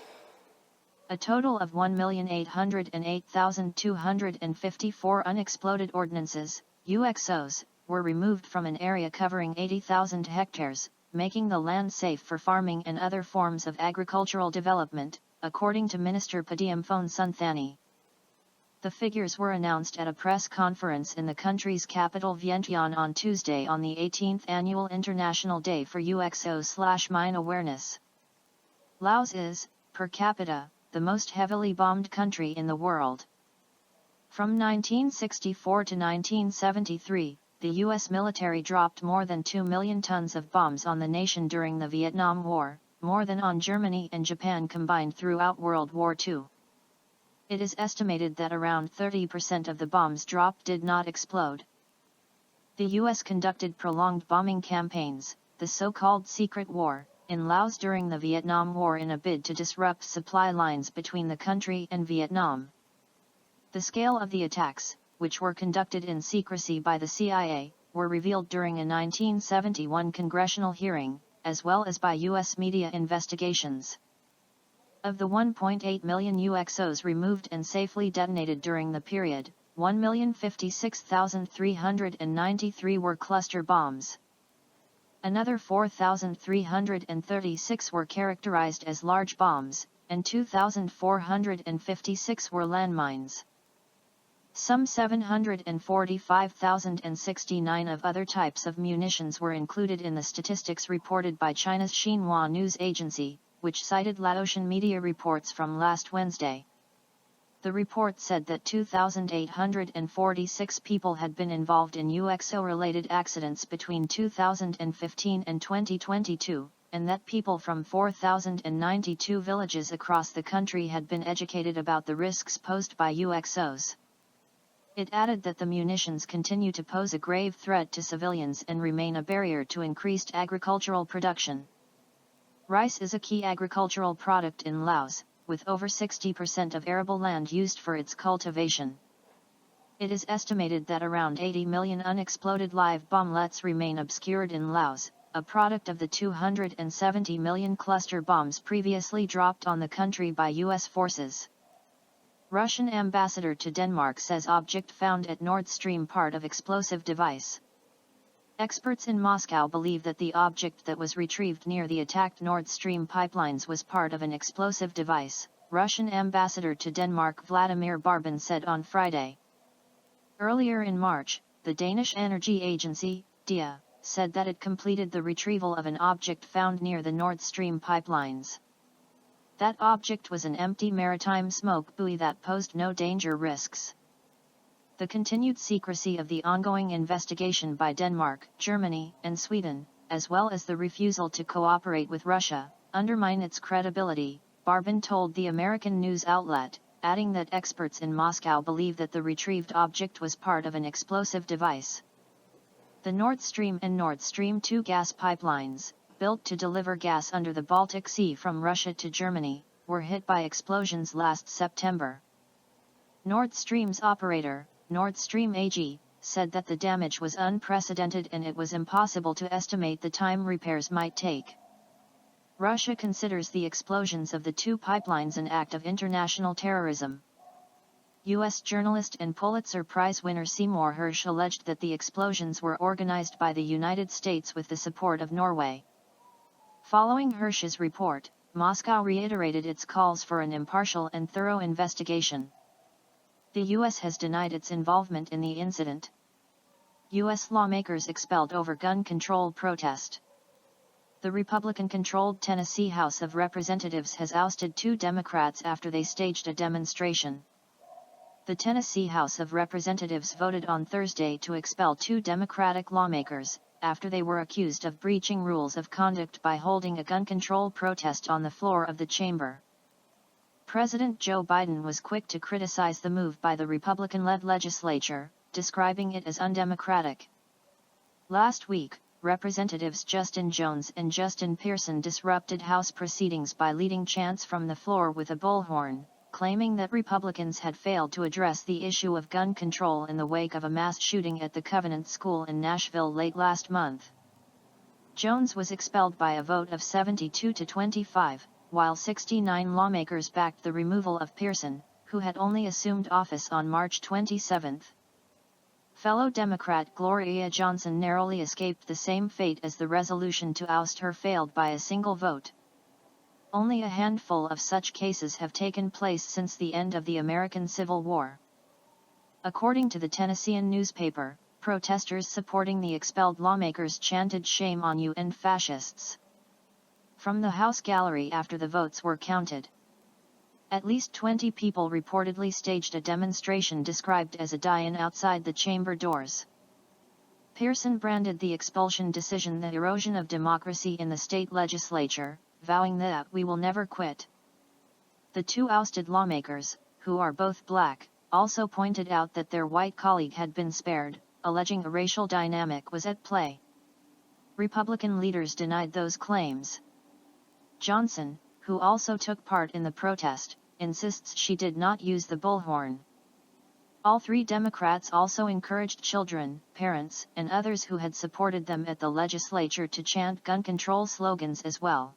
A total of 1,808,254 unexploded ordnances, UXOs, were removed from an area covering 80,000 hectares, making the land safe for farming and other forms of agricultural development, according to Minister Padiyamphone Sunthani. The figures were announced at a press conference in the country's capital Vientiane on Tuesday on the 18th Annual International Day for UXO/Mine Awareness. Laos is, per capita, the most heavily bombed country in the world. From 1964 to 1973, the U.S. military dropped more than 2 million tons of bombs on the nation during the Vietnam War, more than on Germany and Japan combined throughout World War II. It is estimated that around 30% of the bombs dropped did not explode. The U.S. conducted prolonged bombing campaigns, the so-called Secret War, in Laos during the Vietnam War in a bid to disrupt supply lines between the country and Vietnam. The scale of the attacks, which were conducted in secrecy by the CIA, were revealed during a 1971 congressional hearing, as well as by U.S. media investigations. Of the 1.8 million UXOs removed and safely detonated during the period, 1,056,393 were cluster bombs. Another 4,336 were characterized as large bombs, and 2,456 were landmines. Some 745,069 of other types of munitions were included in the statistics reported by China's Xinhua news agency, which cited Laotian media reports from last Wednesday. The report said that 2,846 people had been involved in UXO-related accidents between 2015 and 2022, and that people from 4,092 villages across the country had been educated about the risks posed by UXOs. It added that the munitions continue to pose a grave threat to civilians and remain a barrier to increased agricultural production. Rice is a key agricultural product in Laos, with over 60% of arable land used for its cultivation. It is estimated that around 80 million unexploded live bomblets remain obscured in Laos, a product of the 270 million cluster bombs previously dropped on the country by U.S. forces. Russian ambassador to Denmark says object found at Nord Stream part of explosive device. Experts in Moscow believe that the object that was retrieved near the attacked Nord Stream pipelines was part of an explosive device, Russian ambassador to Denmark Vladimir Barbin said on Friday. Earlier in March, the Danish energy agency, DEA, said that it completed the retrieval of an object found near the Nord Stream pipelines. That object was an empty maritime smoke buoy that posed no danger risks. The continued secrecy of the ongoing investigation by Denmark, Germany, and Sweden, as well as the refusal to cooperate with Russia, undermine its credibility, Barbin told the American news outlet, adding that experts in Moscow believe that the retrieved object was part of an explosive device. The Nord Stream and Nord Stream 2 gas pipelines, built to deliver gas under the Baltic Sea from Russia to Germany, were hit by explosions last September. Nord Stream's operator, Nord Stream AG, said that the damage was unprecedented and it was impossible to estimate the time repairs might take. Russia considers the explosions of the two pipelines an act of international terrorism. U.S. journalist and Pulitzer Prize winner Seymour Hersh alleged that the explosions were organized by the United States with the support of Norway. Following Hersh's report, Moscow reiterated its calls for an impartial and thorough investigation. The U.S. has denied its involvement in the incident. U.S. lawmakers expelled over gun control protest. The Republican-controlled Tennessee House of Representatives has ousted 2 Democrats after they staged a demonstration. The Tennessee House of Representatives voted on Thursday to expel 2 Democratic lawmakers, after they were accused of breaching rules of conduct by holding a gun control protest on the floor of the chamber. President Joe Biden was quick to criticize the move by the Republican-led legislature, describing it as undemocratic. Last week, Representatives Justin Jones and Justin Pearson disrupted House proceedings by leading chants from the floor with a bullhorn, claiming that Republicans had failed to address the issue of gun control in the wake of a mass shooting at the Covenant School in Nashville late last month. Jones was expelled by a vote of 72 to 25, while 69 lawmakers backed the removal of Pearson, who had only assumed office on March 27. Fellow Democrat Gloria Johnson narrowly escaped the same fate as the resolution to oust her failed by a single vote. Only a handful of such cases have taken place since the end of the American Civil War. According to the Tennessean newspaper, protesters supporting the expelled lawmakers chanted "Shame on you" and "fascists" from the House gallery after the votes were counted. At least 20 people reportedly staged a demonstration described as a die-in outside the chamber doors. Pearson branded the expulsion decision the erosion of democracy in the state legislature, vowing that "we will never quit." The 2 ousted lawmakers, who are both black, also pointed out that their white colleague had been spared, alleging a racial dynamic was at play. Republican leaders denied those claims. Johnson, who also took part in the protest, insists she did not use the bullhorn. All 3 Democrats also encouraged children, parents, and others who had supported them at the legislature to chant gun control slogans as well.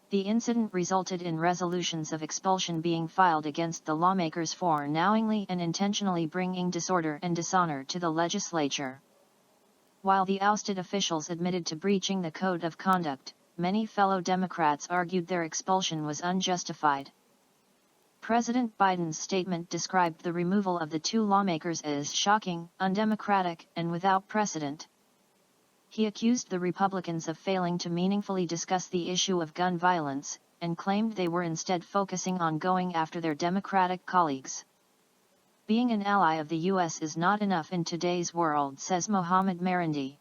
The incident resulted in resolutions of expulsion being filed against the lawmakers for knowingly and intentionally bringing disorder and dishonor to the legislature. While the ousted officials admitted to breaching the code of conduct, many fellow Democrats argued their expulsion was unjustified. President Biden's statement described the removal of the two lawmakers as shocking, undemocratic, and without precedent. He accused the Republicans of failing to meaningfully discuss the issue of gun violence, and claimed they were instead focusing on going after their Democratic colleagues. Being an ally of the U.S. is not enough in today's world, says Mohammad Marandi.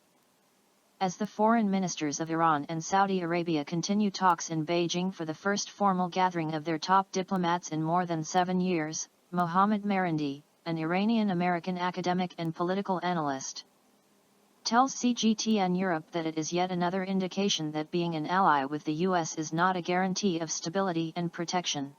As the foreign ministers of Iran and Saudi Arabia continue talks in Beijing for the first formal gathering of their top diplomats in more than 7 years, Mohammad Marandi, an Iranian-American academic and political analyst, tells CGTN Europe that it is yet another indication that being an ally with the U.S. is not a guarantee of stability and protection.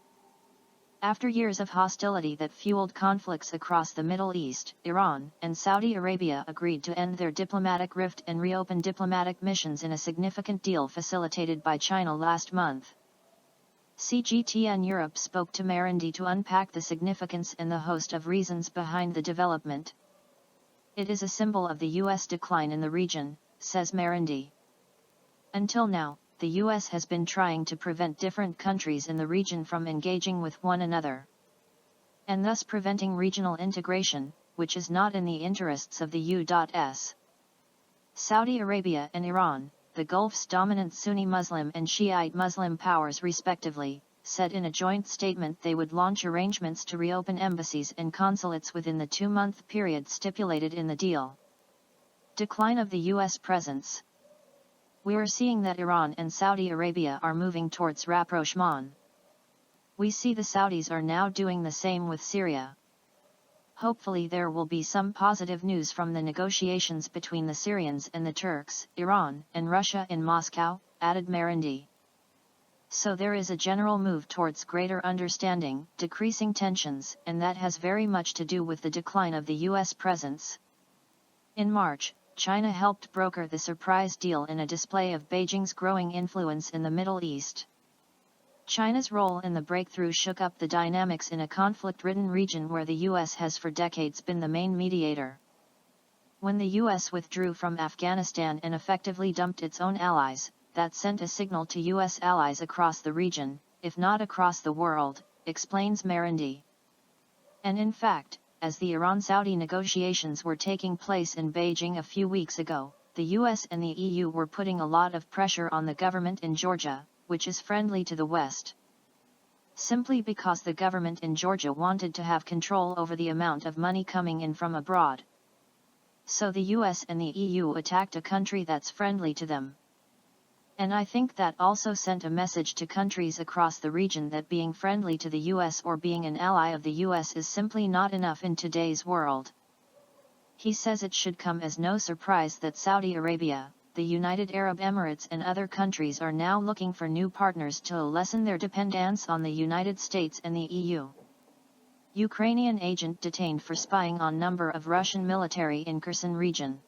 After years of hostility that fueled conflicts across the Middle East, Iran and Saudi Arabia agreed to end their diplomatic rift and reopen diplomatic missions in a significant deal facilitated by China last month. CGTN Europe spoke to Marandi to unpack the significance and the host of reasons behind the development. It is a symbol of the U.S. decline in the region, says Marandi. Until now, the U.S. has been trying to prevent different countries in the region from engaging with one another, and thus preventing regional integration, which is not in the interests of the U.S. Saudi Arabia and Iran, the Gulf's dominant Sunni Muslim and Shiite Muslim powers respectively, said in a joint statement they would launch arrangements to reopen embassies and consulates within the 2-month period stipulated in the deal. Decline of the U.S. presence. We are seeing that Iran and Saudi Arabia are moving towards rapprochement. We see the Saudis are now doing the same with Syria. Hopefully there will be some positive news from the negotiations between the Syrians and the Turks, Iran, and Russia in Moscow, added Marandi. So there is a general move towards greater understanding, decreasing tensions, and that has very much to do with the decline of the U.S. presence. In March, China helped broker the surprise deal in a display of Beijing's growing influence in the Middle East. China's role in the breakthrough shook up the dynamics in a conflict-ridden region where the U.S. has for decades been the main mediator. When the U.S. withdrew from Afghanistan and effectively dumped its own allies, that sent a signal to U.S. allies across the region, if not across the world, explains Marandi. And in fact, as the Iran-Saudi negotiations were taking place in Beijing a few weeks ago, the US and the EU were putting a lot of pressure on the government in Georgia, which is friendly to the West. Simply because the government in Georgia wanted to have control over the amount of money coming in from abroad. So the US and the EU attacked a country that's friendly to them. And I think that also sent a message to countries across the region that being friendly to the US or being an ally of the US is simply not enough in today's world. He says it should come as no surprise that Saudi Arabia, the United Arab Emirates and other countries are now looking for new partners to lessen their dependence on the United States and the EU. Ukrainian agent detained for spying on number of Russian military in Kherson region.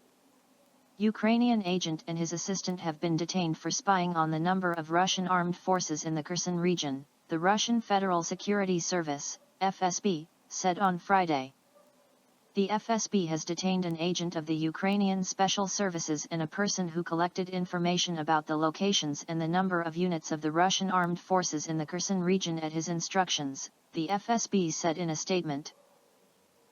Ukrainian agent and his assistant have been detained for spying on the number of Russian armed forces in the Kherson region, the Russian Federal Security Service, FSB, said on Friday. The FSB has detained an agent of the Ukrainian Special Services and a person who collected information about the locations and the number of units of the Russian armed forces in the Kherson region at his instructions, the FSB said in a statement.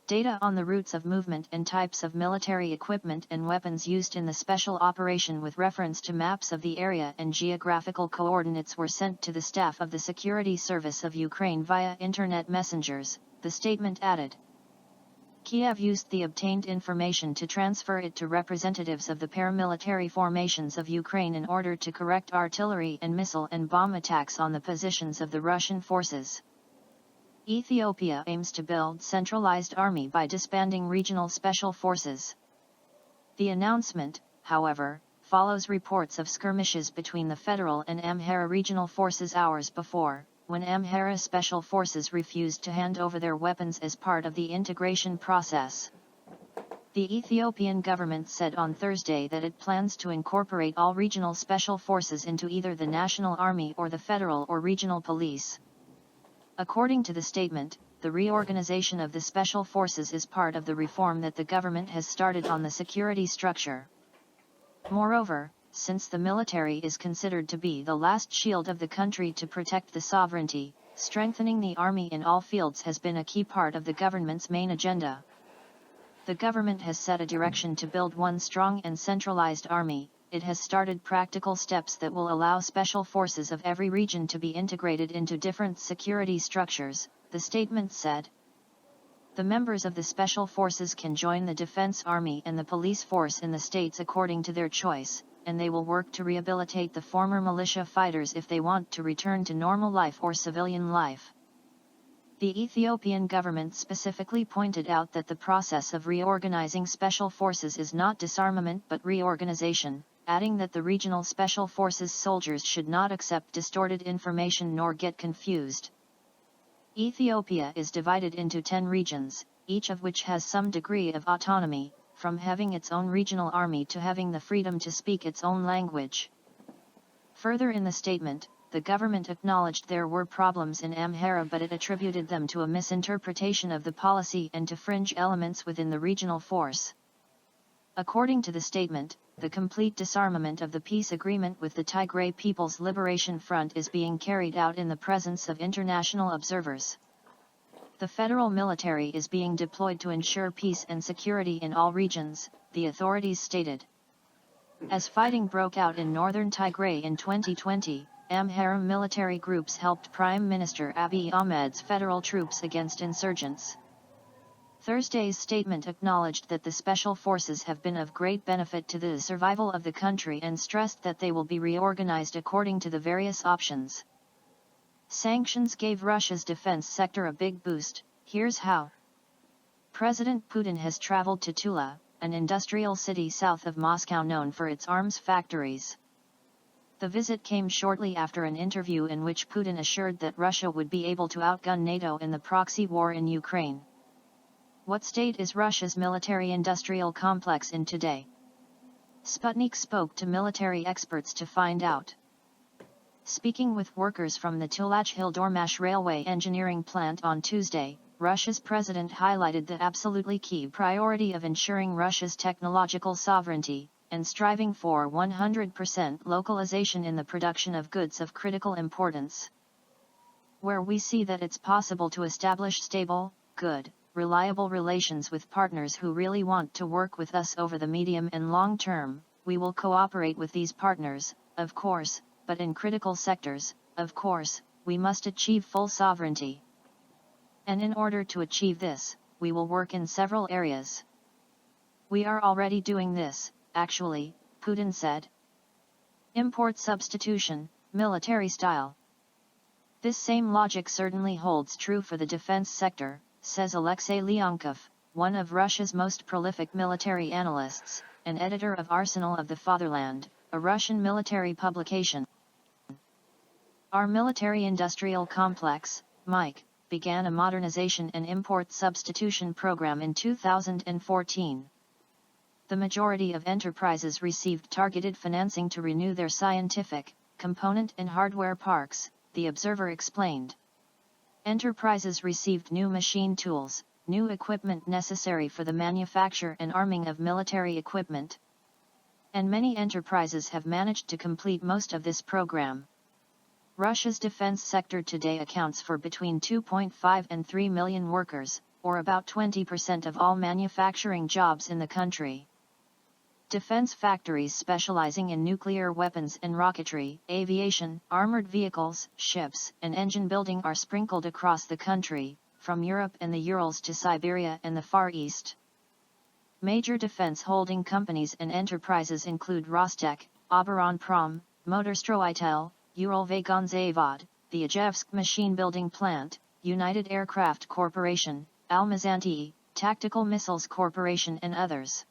Data on the routes of movement and types of military equipment and weapons used in the special operation with reference to maps of the area and geographical coordinates were sent to the staff of the Security Service of Ukraine via internet messengers, the statement added. Kiev used the obtained information to transfer it to representatives of the paramilitary formations of Ukraine in order to correct artillery and missile and bomb attacks on the positions of the Russian forces. Ethiopia aims to build centralized army by disbanding regional special forces. The announcement, however, follows reports of skirmishes between the federal and Amhara regional forces hours before, when Amhara special forces refused to hand over their weapons as part of the integration process. The Ethiopian government said on Thursday that it plans to incorporate all regional special forces into either the national army or the federal or regional police. According to the statement, the reorganization of the special forces is part of the reform that the government has started on the security structure. Moreover, since the military is considered to be the last shield of the country to protect the sovereignty, strengthening the army in all fields has been a key part of the government's main agenda. The government has set a direction to build one strong and centralized army. It has started practical steps that will allow special forces of every region to be integrated into different security structures, the statement said. The members of the special forces can join the defense army and the police force in the states according to their choice, and they will work to rehabilitate the former militia fighters if they want to return to normal life or civilian life. The Ethiopian government specifically pointed out that the process of reorganizing special forces is not disarmament but reorganization, adding that the regional special forces soldiers should not accept distorted information nor get confused. Ethiopia is divided into 10 regions, each of which has some degree of autonomy, from having its own regional army to having the freedom to speak its own language. Further in the statement, the government acknowledged there were problems in Amhara but it attributed them to a misinterpretation of the policy and to fringe elements within the regional force. According to the statement, the complete disarmament of the peace agreement with the Tigray People's Liberation Front is being carried out in the presence of international observers. The federal military is being deployed to ensure peace and security in all regions, the authorities stated. As fighting broke out in northern Tigray in 2020, Amhara military groups helped Prime Minister Abiy Ahmed's federal troops against insurgents. Thursday's statement acknowledged that the special forces have been of great benefit to the survival of the country and stressed that they will be reorganized according to the various options. Sanctions gave Russia's defense sector a big boost. Here's how. President Putin has traveled to Tula, an industrial city south of Moscow known for its arms factories. The visit came shortly after an interview in which Putin assured that Russia would be able to outgun NATO in the proxy war in Ukraine. What state is Russia's military-industrial complex in today? Sputnik spoke to military experts to find out. Speaking with workers from the Tulach-Hildormash railway engineering plant on Tuesday, Russia's president highlighted the absolutely key priority of ensuring Russia's technological sovereignty, and striving for 100% localization in the production of goods of critical importance. Where we see that it's possible to establish stable, good, reliable relations with partners who really want to work with us over the medium and long term, we will cooperate with these partners, of course, but in critical sectors, of course, we must achieve full sovereignty. And in order to achieve this, we will work in several areas. We are already doing this, actually, Putin said. Import substitution, military style. This same logic certainly holds true for the defense sector, says Alexei Leonkov, one of Russia's most prolific military analysts, and editor of Arsenal of the Fatherland, a Russian military publication. Our military-industrial complex, MIC, began a modernization and import substitution program in 2014. The majority of enterprises received targeted financing to renew their scientific, component and hardware parks, the Observer explained. Enterprises received new machine tools, new equipment necessary for the manufacture and arming of military equipment. And many enterprises have managed to complete most of this program. Russia's defense sector today accounts for between 2.5 and 3 million workers, or about 20% of all manufacturing jobs in the country. Defense factories specializing in nuclear weapons and rocketry, aviation, armored vehicles, ships, and engine building are sprinkled across the country, from Europe and the Urals to Siberia and the Far East. Major defense holding companies and enterprises include Rostec, Oberonprom, Motorstroitel, Uralvagonzavod, the Ijevsk Machine Building Plant, United Aircraft Corporation, Almazanti, Tactical Missiles Corporation and others.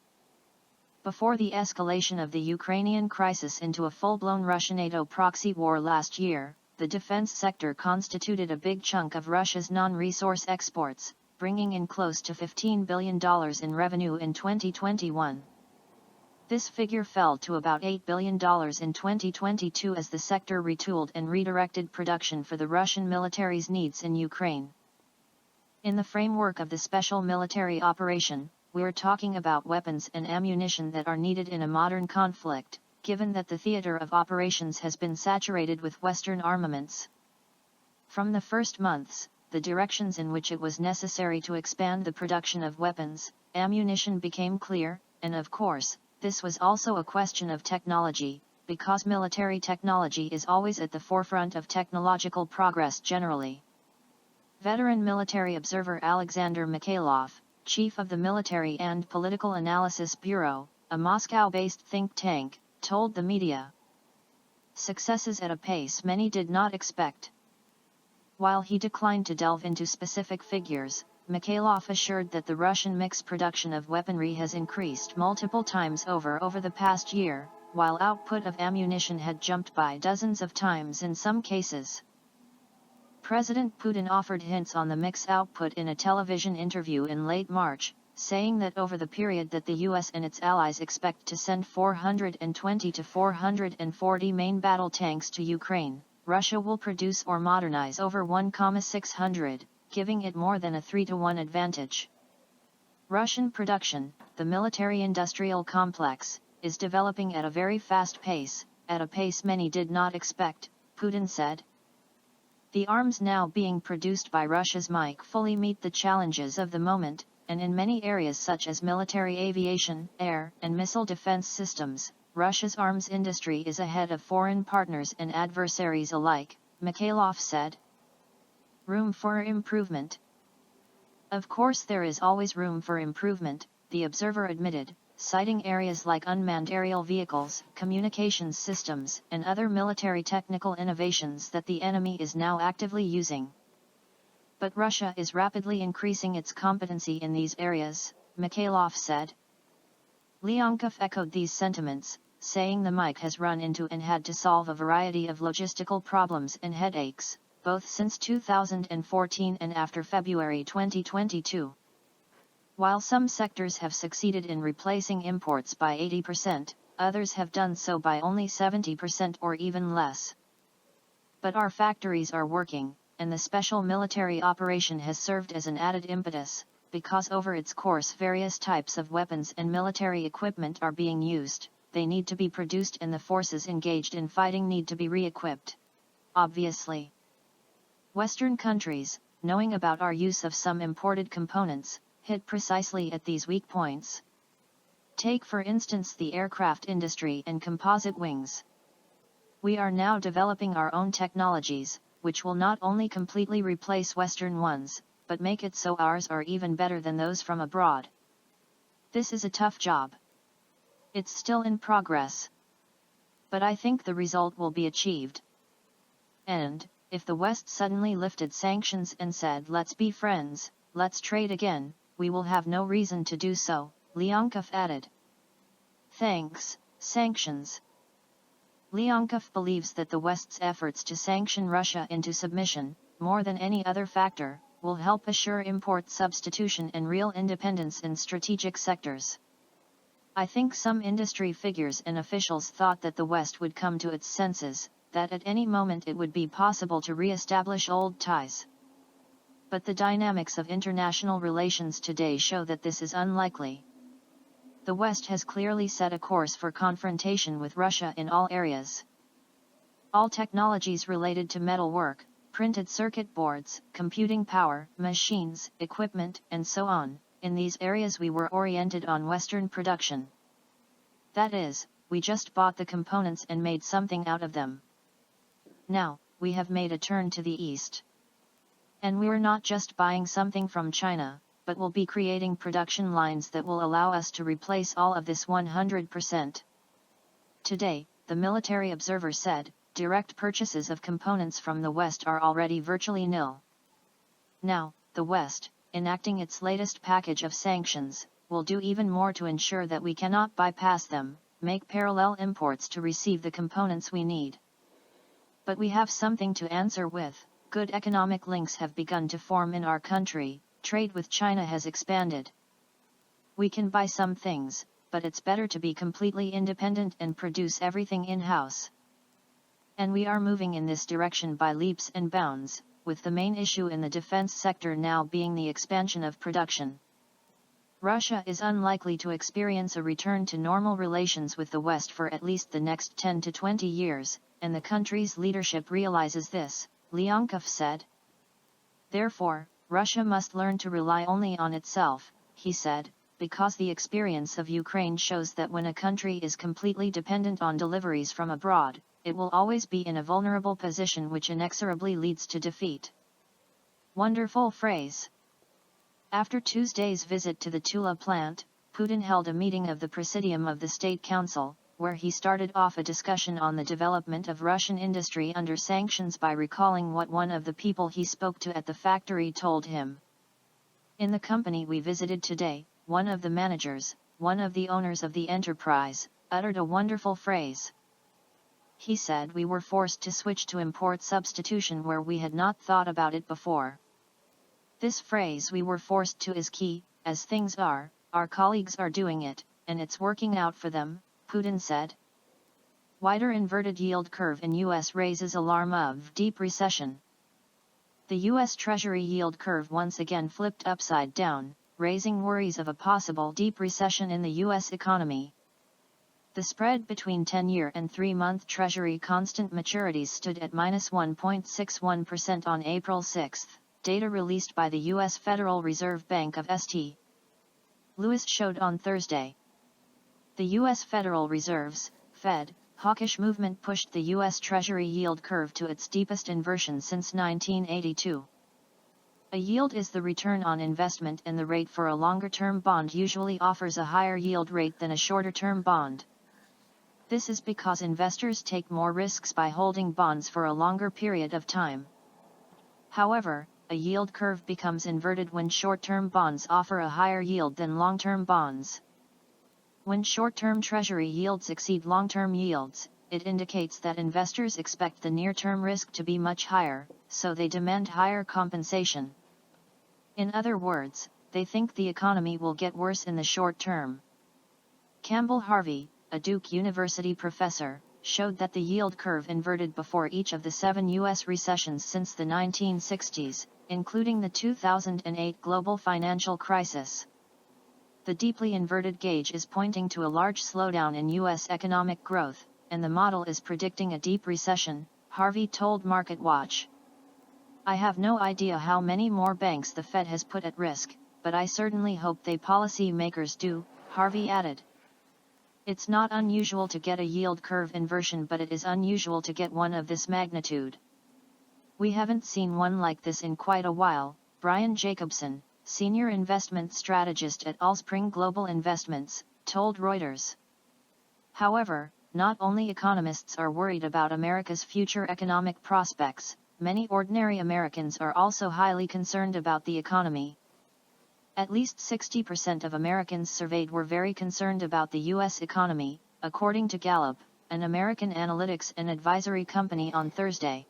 Before the escalation of the Ukrainian crisis into a full-blown Russia-NATO proxy war last year, the defense sector constituted a big chunk of Russia's non-resource exports, bringing in close to $15 billion in revenue in 2021. This figure fell to about $8 billion in 2022 as the sector retooled and redirected production for the Russian military's needs in Ukraine. In the framework of the special military operation, we're talking about weapons and ammunition that are needed in a modern conflict, given that the theater of operations has been saturated with Western armaments. From the first months, the directions in which it was necessary to expand the production of weapons, ammunition became clear, and of course, this was also a question of technology, because military technology is always at the forefront of technological progress generally. Veteran military observer Alexander Mikhailov, chief of the Military and Political Analysis Bureau, a Moscow-based think tank, told the media. Successes at a pace many did not expect. While he declined to delve into specific figures, Mikhailov assured that the Russian mix production of weaponry has increased multiple times over the past year, while output of ammunition had jumped by dozens of times in some cases. President Putin offered hints on the mix output in a television interview in late March, saying that over the period that the US and its allies expect to send 420 to 440 main battle tanks to Ukraine, Russia will produce or modernize over 1,600, giving it more than a 3-to-1 advantage. Russian production, the military-industrial complex, is developing at a very fast pace, at a pace many did not expect, Putin said. The arms now being produced by Russia's might fully meet the challenges of the moment, and in many areas such as military aviation, air, and missile defense systems, Russia's arms industry is ahead of foreign partners and adversaries alike, Mikhailov said. Room for improvement. Of course there is always room for improvement, the observer admitted, citing areas like unmanned aerial vehicles, communications systems, and other military technical innovations that the enemy is now actively using. But Russia is rapidly increasing its competency in these areas, Mikhailov said. Leonkov echoed these sentiments, saying the MiC has run into and had to solve a variety of logistical problems and headaches, both since 2014 and after February 2022. While some sectors have succeeded in replacing imports by 80%, others have done so by only 70% or even less. But our factories are working, and the special military operation has served as an added impetus, because over its course various types of weapons and military equipment are being used, they need to be produced and the forces engaged in fighting need to be re-equipped. Obviously. Western countries, knowing about our use of some imported components, hit precisely at these weak points. Take for instance the aircraft industry and composite wings. We are now developing our own technologies, which will not only completely replace Western ones, but make it so ours are even better than those from abroad. This is a tough job. It's still in progress. But I think the result will be achieved. And, if the West suddenly lifted sanctions and said let's be friends, let's trade again, we will have no reason to do so, Leonkov added. Thanks, sanctions. Leonkov believes that the West's efforts to sanction Russia into submission, more than any other factor, will help assure import substitution and real independence in strategic sectors. I think some industry figures and officials thought that the West would come to its senses, that at any moment it would be possible to re-establish old ties. But the dynamics of international relations today show that this is unlikely. The West has clearly set a course for confrontation with Russia in all areas. All technologies related to metalwork, printed circuit boards, computing power, machines, equipment, and so on, in these areas we were oriented on Western production. That is, we just bought the components and made something out of them. Now, we have made a turn to the East. And we're not just buying something from China, but will be creating production lines that will allow us to replace all of this 100%. Today, the military observer said, direct purchases of components from the West are already virtually nil. Now, the West, enacting its latest package of sanctions, will do even more to ensure that we cannot bypass them, make parallel imports to receive the components we need. But we have something to answer with. Good economic links have begun to form in our country, trade with China has expanded. We can buy some things, but it's better to be completely independent and produce everything in-house. And we are moving in this direction by leaps and bounds, with the main issue in the defense sector now being the expansion of production. Russia is unlikely to experience a return to normal relations with the West for at least the next 10 to 20 years, and the country's leadership realizes this, Leonkov said. Therefore, Russia must learn to rely only on itself, he said, because the experience of Ukraine shows that when a country is completely dependent on deliveries from abroad, it will always be in a vulnerable position which inexorably leads to defeat. Wonderful phrase. After Tuesday's visit to the Tula plant, Putin held a meeting of the Presidium of the State Council, where he started off a discussion on the development of Russian industry under sanctions by recalling what one of the people he spoke to at the factory told him. In the company we visited today, one of the managers, one of the owners of the enterprise, uttered a wonderful phrase. He said we were forced to switch to import substitution where we had not thought about it before. This phrase "we were forced to" is key. As things are, our colleagues are doing it, and it's working out for them, Putin said. Wider inverted yield curve in U.S. raises alarm of deep recession. The U.S. Treasury yield curve once again flipped upside down, raising worries of a possible deep recession in the U.S. economy. The spread between 10-year and 3-month Treasury constant maturities stood at -1.61% on April 6, data released by the U.S. Federal Reserve Bank of St. Louis showed on Thursday. The U.S. Federal Reserve's, Fed, hawkish movement pushed the U.S. Treasury yield curve to its deepest inversion since 1982. A yield is the return on investment, and the rate for a longer-term bond usually offers a higher yield rate than a shorter-term bond. This is because investors take more risks by holding bonds for a longer period of time. However, a yield curve becomes inverted when short-term bonds offer a higher yield than long-term bonds. When short-term Treasury yields exceed long-term yields, it indicates that investors expect the near-term risk to be much higher, so they demand higher compensation. In other words, they think the economy will get worse in the short term. Campbell Harvey, a Duke University professor, showed that the yield curve inverted before each of the 7 U.S. recessions since the 1960s, including the 2008 global financial crisis. The deeply inverted gauge is pointing to a large slowdown in U.S. economic growth, and the model is predicting a deep recession, Harvey told MarketWatch. I have no idea how many more banks the Fed has put at risk, but I certainly hope they policy makers do, Harvey added. It's not unusual to get a yield curve inversion, but it is unusual to get one of this magnitude. We haven't seen one like this in quite a while, Brian Jacobson, senior investment strategist at Allspring Global Investments, told Reuters. However, not only economists are worried about America's future economic prospects, many ordinary Americans are also highly concerned about the economy. At least 60% of Americans surveyed were very concerned about the U.S. economy, according to Gallup, an American analytics and advisory company, on Thursday.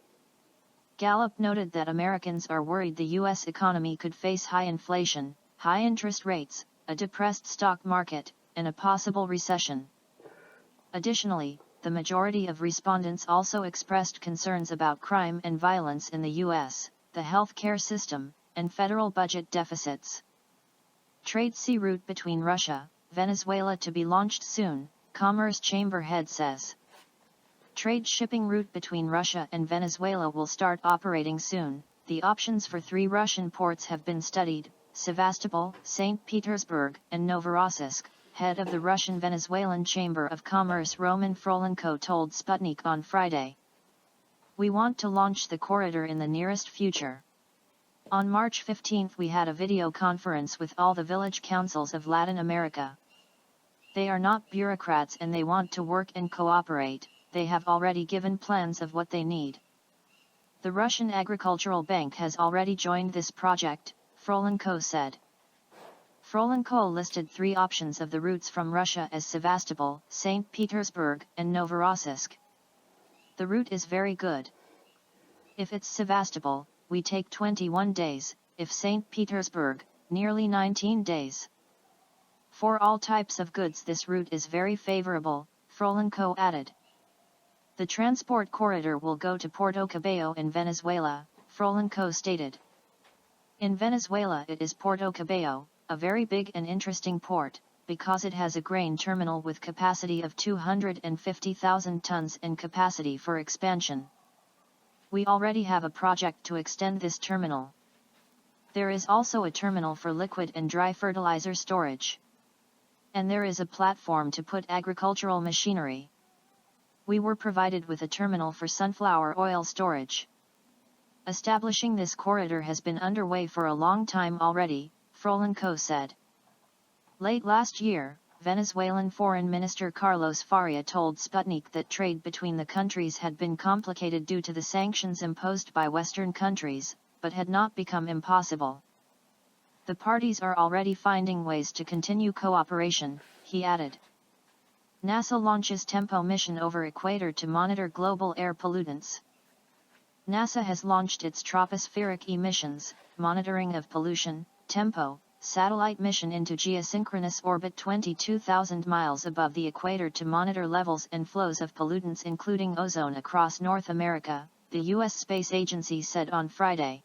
Gallup noted that Americans are worried the U.S. economy could face high inflation, high interest rates, a depressed stock market, and a possible recession. Additionally, the majority of respondents also expressed concerns about crime and violence in the U.S., the health care system, and federal budget deficits. Trade sea route between Russia, Venezuela to be launched soon, Commerce Chamber head says. Trade shipping route between Russia and Venezuela will start operating soon. The options for 3 Russian ports have been studied, Sevastopol, St. Petersburg, and Novorossiysk, head of the Russian-Venezuelan Chamber of Commerce Roman Frolenko told Sputnik on Friday. We want to launch the corridor in the nearest future. On March 15 we had a video conference with all the village councils of Latin America. They are not bureaucrats and they want to work and cooperate. They have already given plans of what they need. The Russian Agricultural Bank has already joined this project, Frolenko said. Frolenko listed 3 options of the routes from Russia as Sevastopol, St. Petersburg, and Novorossiysk. The route is very good. If it's Sevastopol, we take 21 days, if St. Petersburg, nearly 19 days. For all types of goods this route is very favorable, Frolenko added. The transport corridor will go to Puerto Cabello in Venezuela, Frolenko stated. In Venezuela it is Puerto Cabello, a very big and interesting port, because it has a grain terminal with capacity of 250,000 tons and capacity for expansion. We already have a project to extend this terminal. There is also a terminal for liquid and dry fertilizer storage. And there is a platform to put agricultural machinery. We were provided with a terminal for sunflower oil storage. Establishing this corridor has been underway for a long time already, Frolenko said. Late last year, Venezuelan Foreign Minister Carlos Faria told Sputnik that trade between the countries had been complicated due to the sanctions imposed by Western countries, but had not become impossible. The parties are already finding ways to continue cooperation, he added. NASA launches TEMPO mission over equator to monitor global air pollutants. NASA has launched its tropospheric emissions, monitoring of pollution, TEMPO, satellite mission into geosynchronous orbit 22,000 miles above the equator to monitor levels and flows of pollutants including ozone across North America, the U.S. Space Agency said on Friday.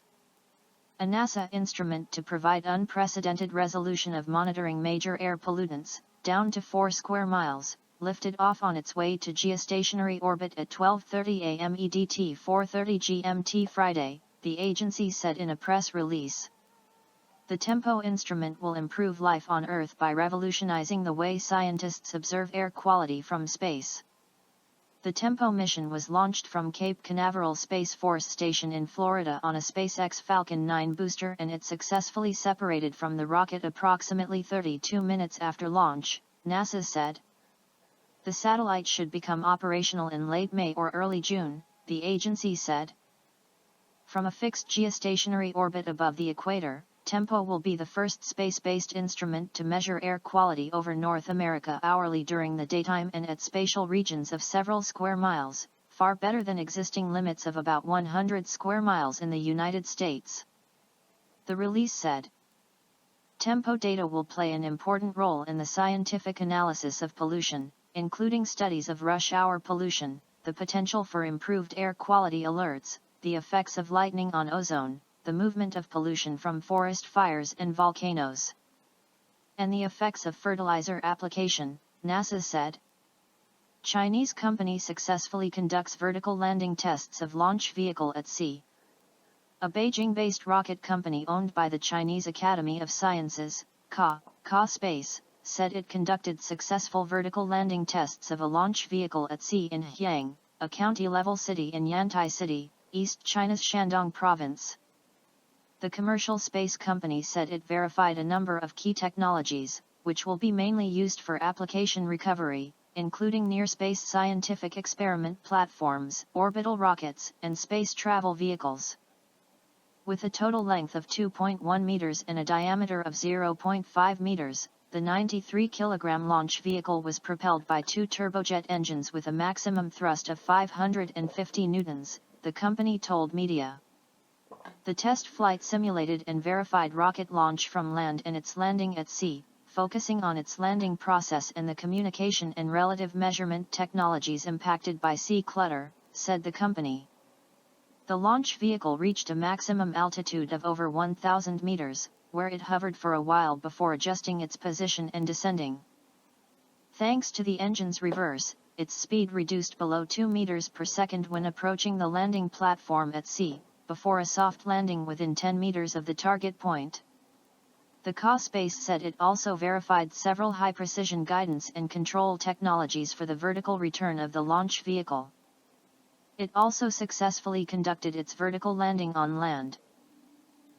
A NASA instrument to provide unprecedented resolution of monitoring major air pollutants, down to 4 square miles, lifted off on its way to geostationary orbit at 12:30 a.m. EDT 4:30 GMT Friday, the agency said in a press release. The TEMPO instrument will improve life on Earth by revolutionizing the way scientists observe air quality from space. The TEMPO mission was launched from Cape Canaveral Space Force Station in Florida on a SpaceX Falcon 9 booster, and it successfully separated from the rocket approximately 32 minutes after launch, NASA said. The satellite should become operational in late May or early June, the agency said. From a fixed geostationary orbit above the equator, TEMPO will be the first space-based instrument to measure air quality over North America hourly during the daytime and at spatial regions of several square miles, far better than existing limits of about 100 square miles in the United States. The release said. TEMPO data will play an important role in the scientific analysis of pollution, including studies of rush hour pollution, the potential for improved air quality alerts, the effects of lightning on ozone, the movement of pollution from forest fires and volcanoes, and the effects of fertilizer application, NASA said. Chinese company successfully conducts vertical landing tests of launch vehicle at sea. A Beijing-based rocket company owned by the Chinese Academy of Sciences, CA Space, said it conducted successful vertical landing tests of a launch vehicle at sea in Hyang, a county-level city in Yantai City, East China's Shandong province. The commercial space company said it verified a number of key technologies, which will be mainly used for application recovery, including near-space scientific experiment platforms, orbital rockets, and space travel vehicles. With a total length of 2.1 meters and a diameter of 0.5 meters, the 93-kilogram launch vehicle was propelled by 2 turbojet engines with a maximum thrust of 550 newtons, the company told media. The test flight simulated and verified rocket launch from land and its landing at sea, focusing on its landing process and the communication and relative measurement technologies impacted by sea clutter, said the company. The launch vehicle reached a maximum altitude of over 1,000 meters, where it hovered for a while before adjusting its position and descending. Thanks to the engine's reverse, its speed reduced below 2 meters per second when approaching the landing platform at sea, before a soft landing within 10 meters of the target point. The CA Space said it also verified several high-precision guidance and control technologies for the vertical return of the launch vehicle. It also successfully conducted its vertical landing on land.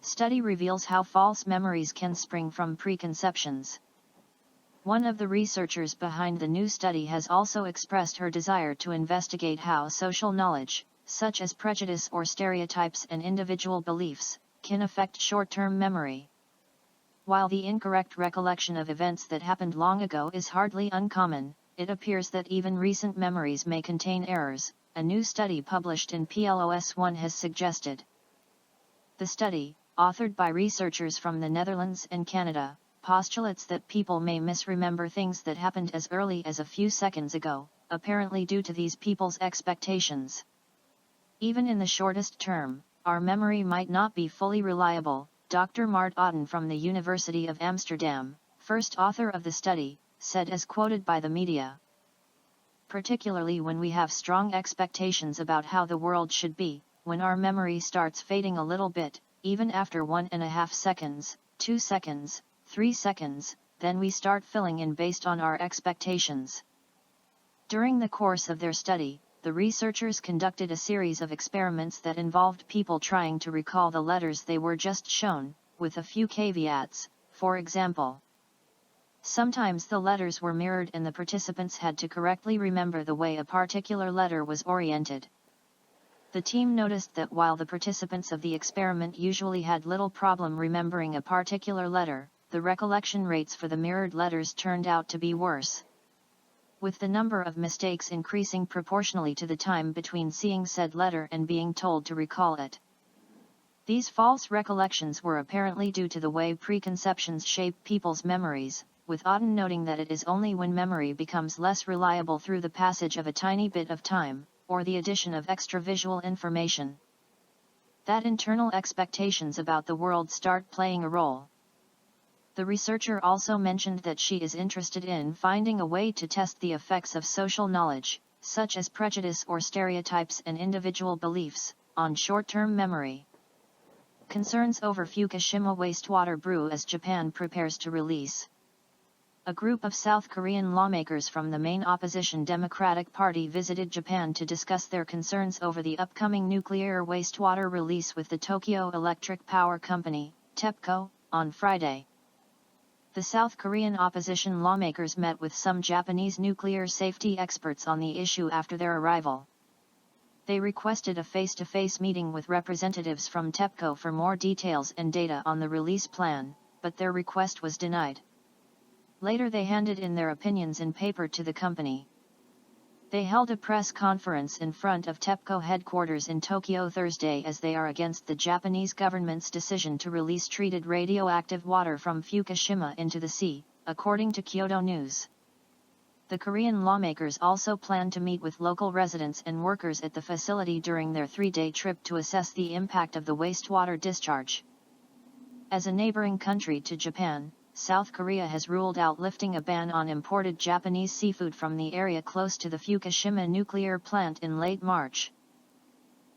Study reveals how false memories can spring from preconceptions. One of the researchers behind the new study has also expressed her desire to investigate how social knowledge, such as prejudice or stereotypes and individual beliefs, can affect short-term memory. While the incorrect recollection of events that happened long ago is hardly uncommon, it appears that even recent memories may contain errors, a new study published in PLOS One has suggested. The study, authored by researchers from the Netherlands and Canada, postulates that people may misremember things that happened as early as a few seconds ago, apparently due to these people's expectations. Even in the shortest term, our memory might not be fully reliable, Dr. Mart Otten from the University of Amsterdam, first author of the study, said as quoted by the media. Particularly when we have strong expectations about how the world should be, when our memory starts fading a little bit, even after 1.5 seconds, 2 seconds, 3 seconds, then we start filling in based on our expectations. During the course of their study, the researchers conducted a series of experiments that involved people trying to recall the letters they were just shown, with a few caveats. For example, sometimes the letters were mirrored and the participants had to correctly remember the way a particular letter was oriented. The team noticed that while the participants of the experiment usually had little problem remembering a particular letter, the recollection rates for the mirrored letters turned out to be worse, with the number of mistakes increasing proportionally to the time between seeing said letter and being told to recall it. These false recollections were apparently due to the way preconceptions shape people's memories, with Otten noting that it is only when memory becomes less reliable through the passage of a tiny bit of time, or the addition of extra visual information, that internal expectations about the world start playing a role. The researcher also mentioned that she is interested in finding a way to test the effects of social knowledge, such as prejudice or stereotypes and individual beliefs, on short-term memory. Concerns over Fukushima wastewater brew as Japan prepares to release. A group of South Korean lawmakers from the main opposition Democratic Party visited Japan to discuss their concerns over the upcoming nuclear wastewater release with the Tokyo Electric Power Company, TEPCO, on Friday. The South Korean opposition lawmakers met with some Japanese nuclear safety experts on the issue after their arrival. They requested a face-to-face meeting with representatives from TEPCO for more details and data on the release plan, but their request was denied. Later they handed in their opinions in paper to the company. They held a press conference in front of TEPCO headquarters in Tokyo Thursday as they are against the Japanese government's decision to release treated radioactive water from Fukushima into the sea, according to Kyodo News. The Korean lawmakers also plan to meet with local residents and workers at the facility during their 3-day trip to assess the impact of the wastewater discharge. As a neighboring country to Japan, South Korea has ruled out lifting a ban on imported Japanese seafood from the area close to the Fukushima nuclear plant in late March.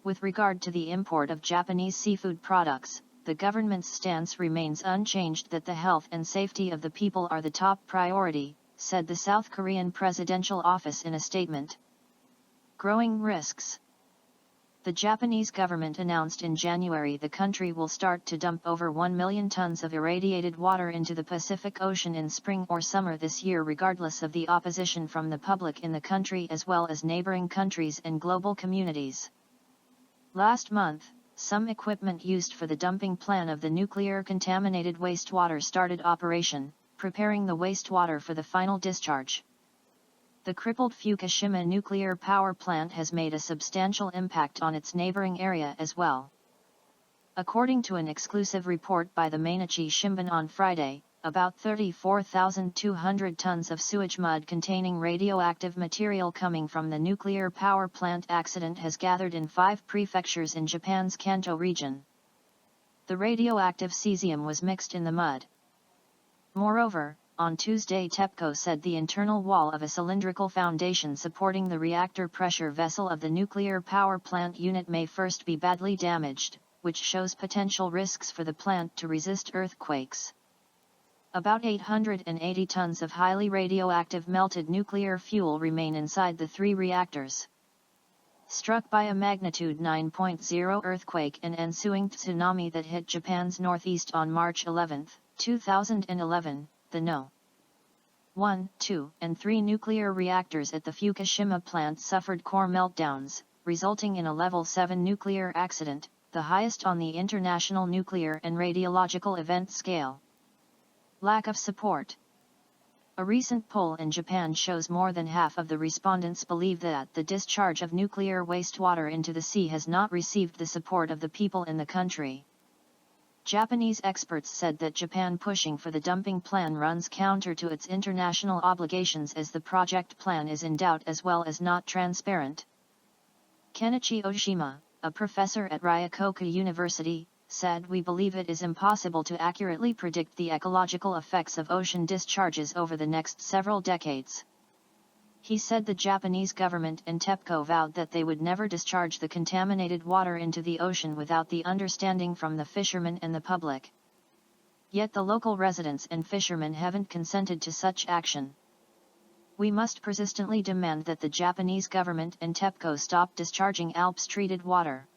With regard to the import of Japanese seafood products, the government's stance remains unchanged that the health and safety of the people are the top priority, said the South Korean Presidential Office in a statement. Growing risks. The Japanese government announced in January the country will start to dump over 1 million tons of irradiated water into the Pacific Ocean in spring or summer this year, regardless of the opposition from the public in the country as well as neighboring countries and global communities. Last month, some equipment used for the dumping plan of the nuclear-contaminated wastewater started operation, preparing the wastewater for the final discharge. The crippled Fukushima nuclear power plant has made a substantial impact on its neighboring area as well. According to an exclusive report by the Mainichi Shimbun on Friday, about 34,200 tons of sewage mud containing radioactive material coming from the nuclear power plant accident has gathered in 5 prefectures in Japan's Kanto region. The radioactive cesium was mixed in the mud. Moreover, on Tuesday TEPCO said the internal wall of a cylindrical foundation supporting the reactor pressure vessel of the nuclear power plant unit may first be badly damaged, which shows potential risks for the plant to resist earthquakes. About 880 tons of highly radioactive melted nuclear fuel remain inside the 3 reactors. Struck by a magnitude 9.0 earthquake and ensuing tsunami that hit Japan's northeast on March 11, 2011, the No. 1, 2, and 3 nuclear reactors at the Fukushima plant suffered core meltdowns, resulting in a Level 7 nuclear accident, the highest on the International Nuclear and Radiological Event Scale. Lack of support. A recent poll in Japan shows more than half of the respondents believe that the discharge of nuclear wastewater into the sea has not received the support of the people in the country. Japanese experts said that Japan pushing for the dumping plan runs counter to its international obligations as the project plan is in doubt as well as not transparent. Kenichi Oshima, a professor at Ryokoku University, said, "We believe it is impossible to accurately predict the ecological effects of ocean discharges over the next several decades." He said the Japanese government and TEPCO vowed that they would never discharge the contaminated water into the ocean without the understanding from the fishermen and the public. Yet the local residents and fishermen haven't consented to such action. "We must persistently demand that the Japanese government and TEPCO stop discharging ALPS-treated water.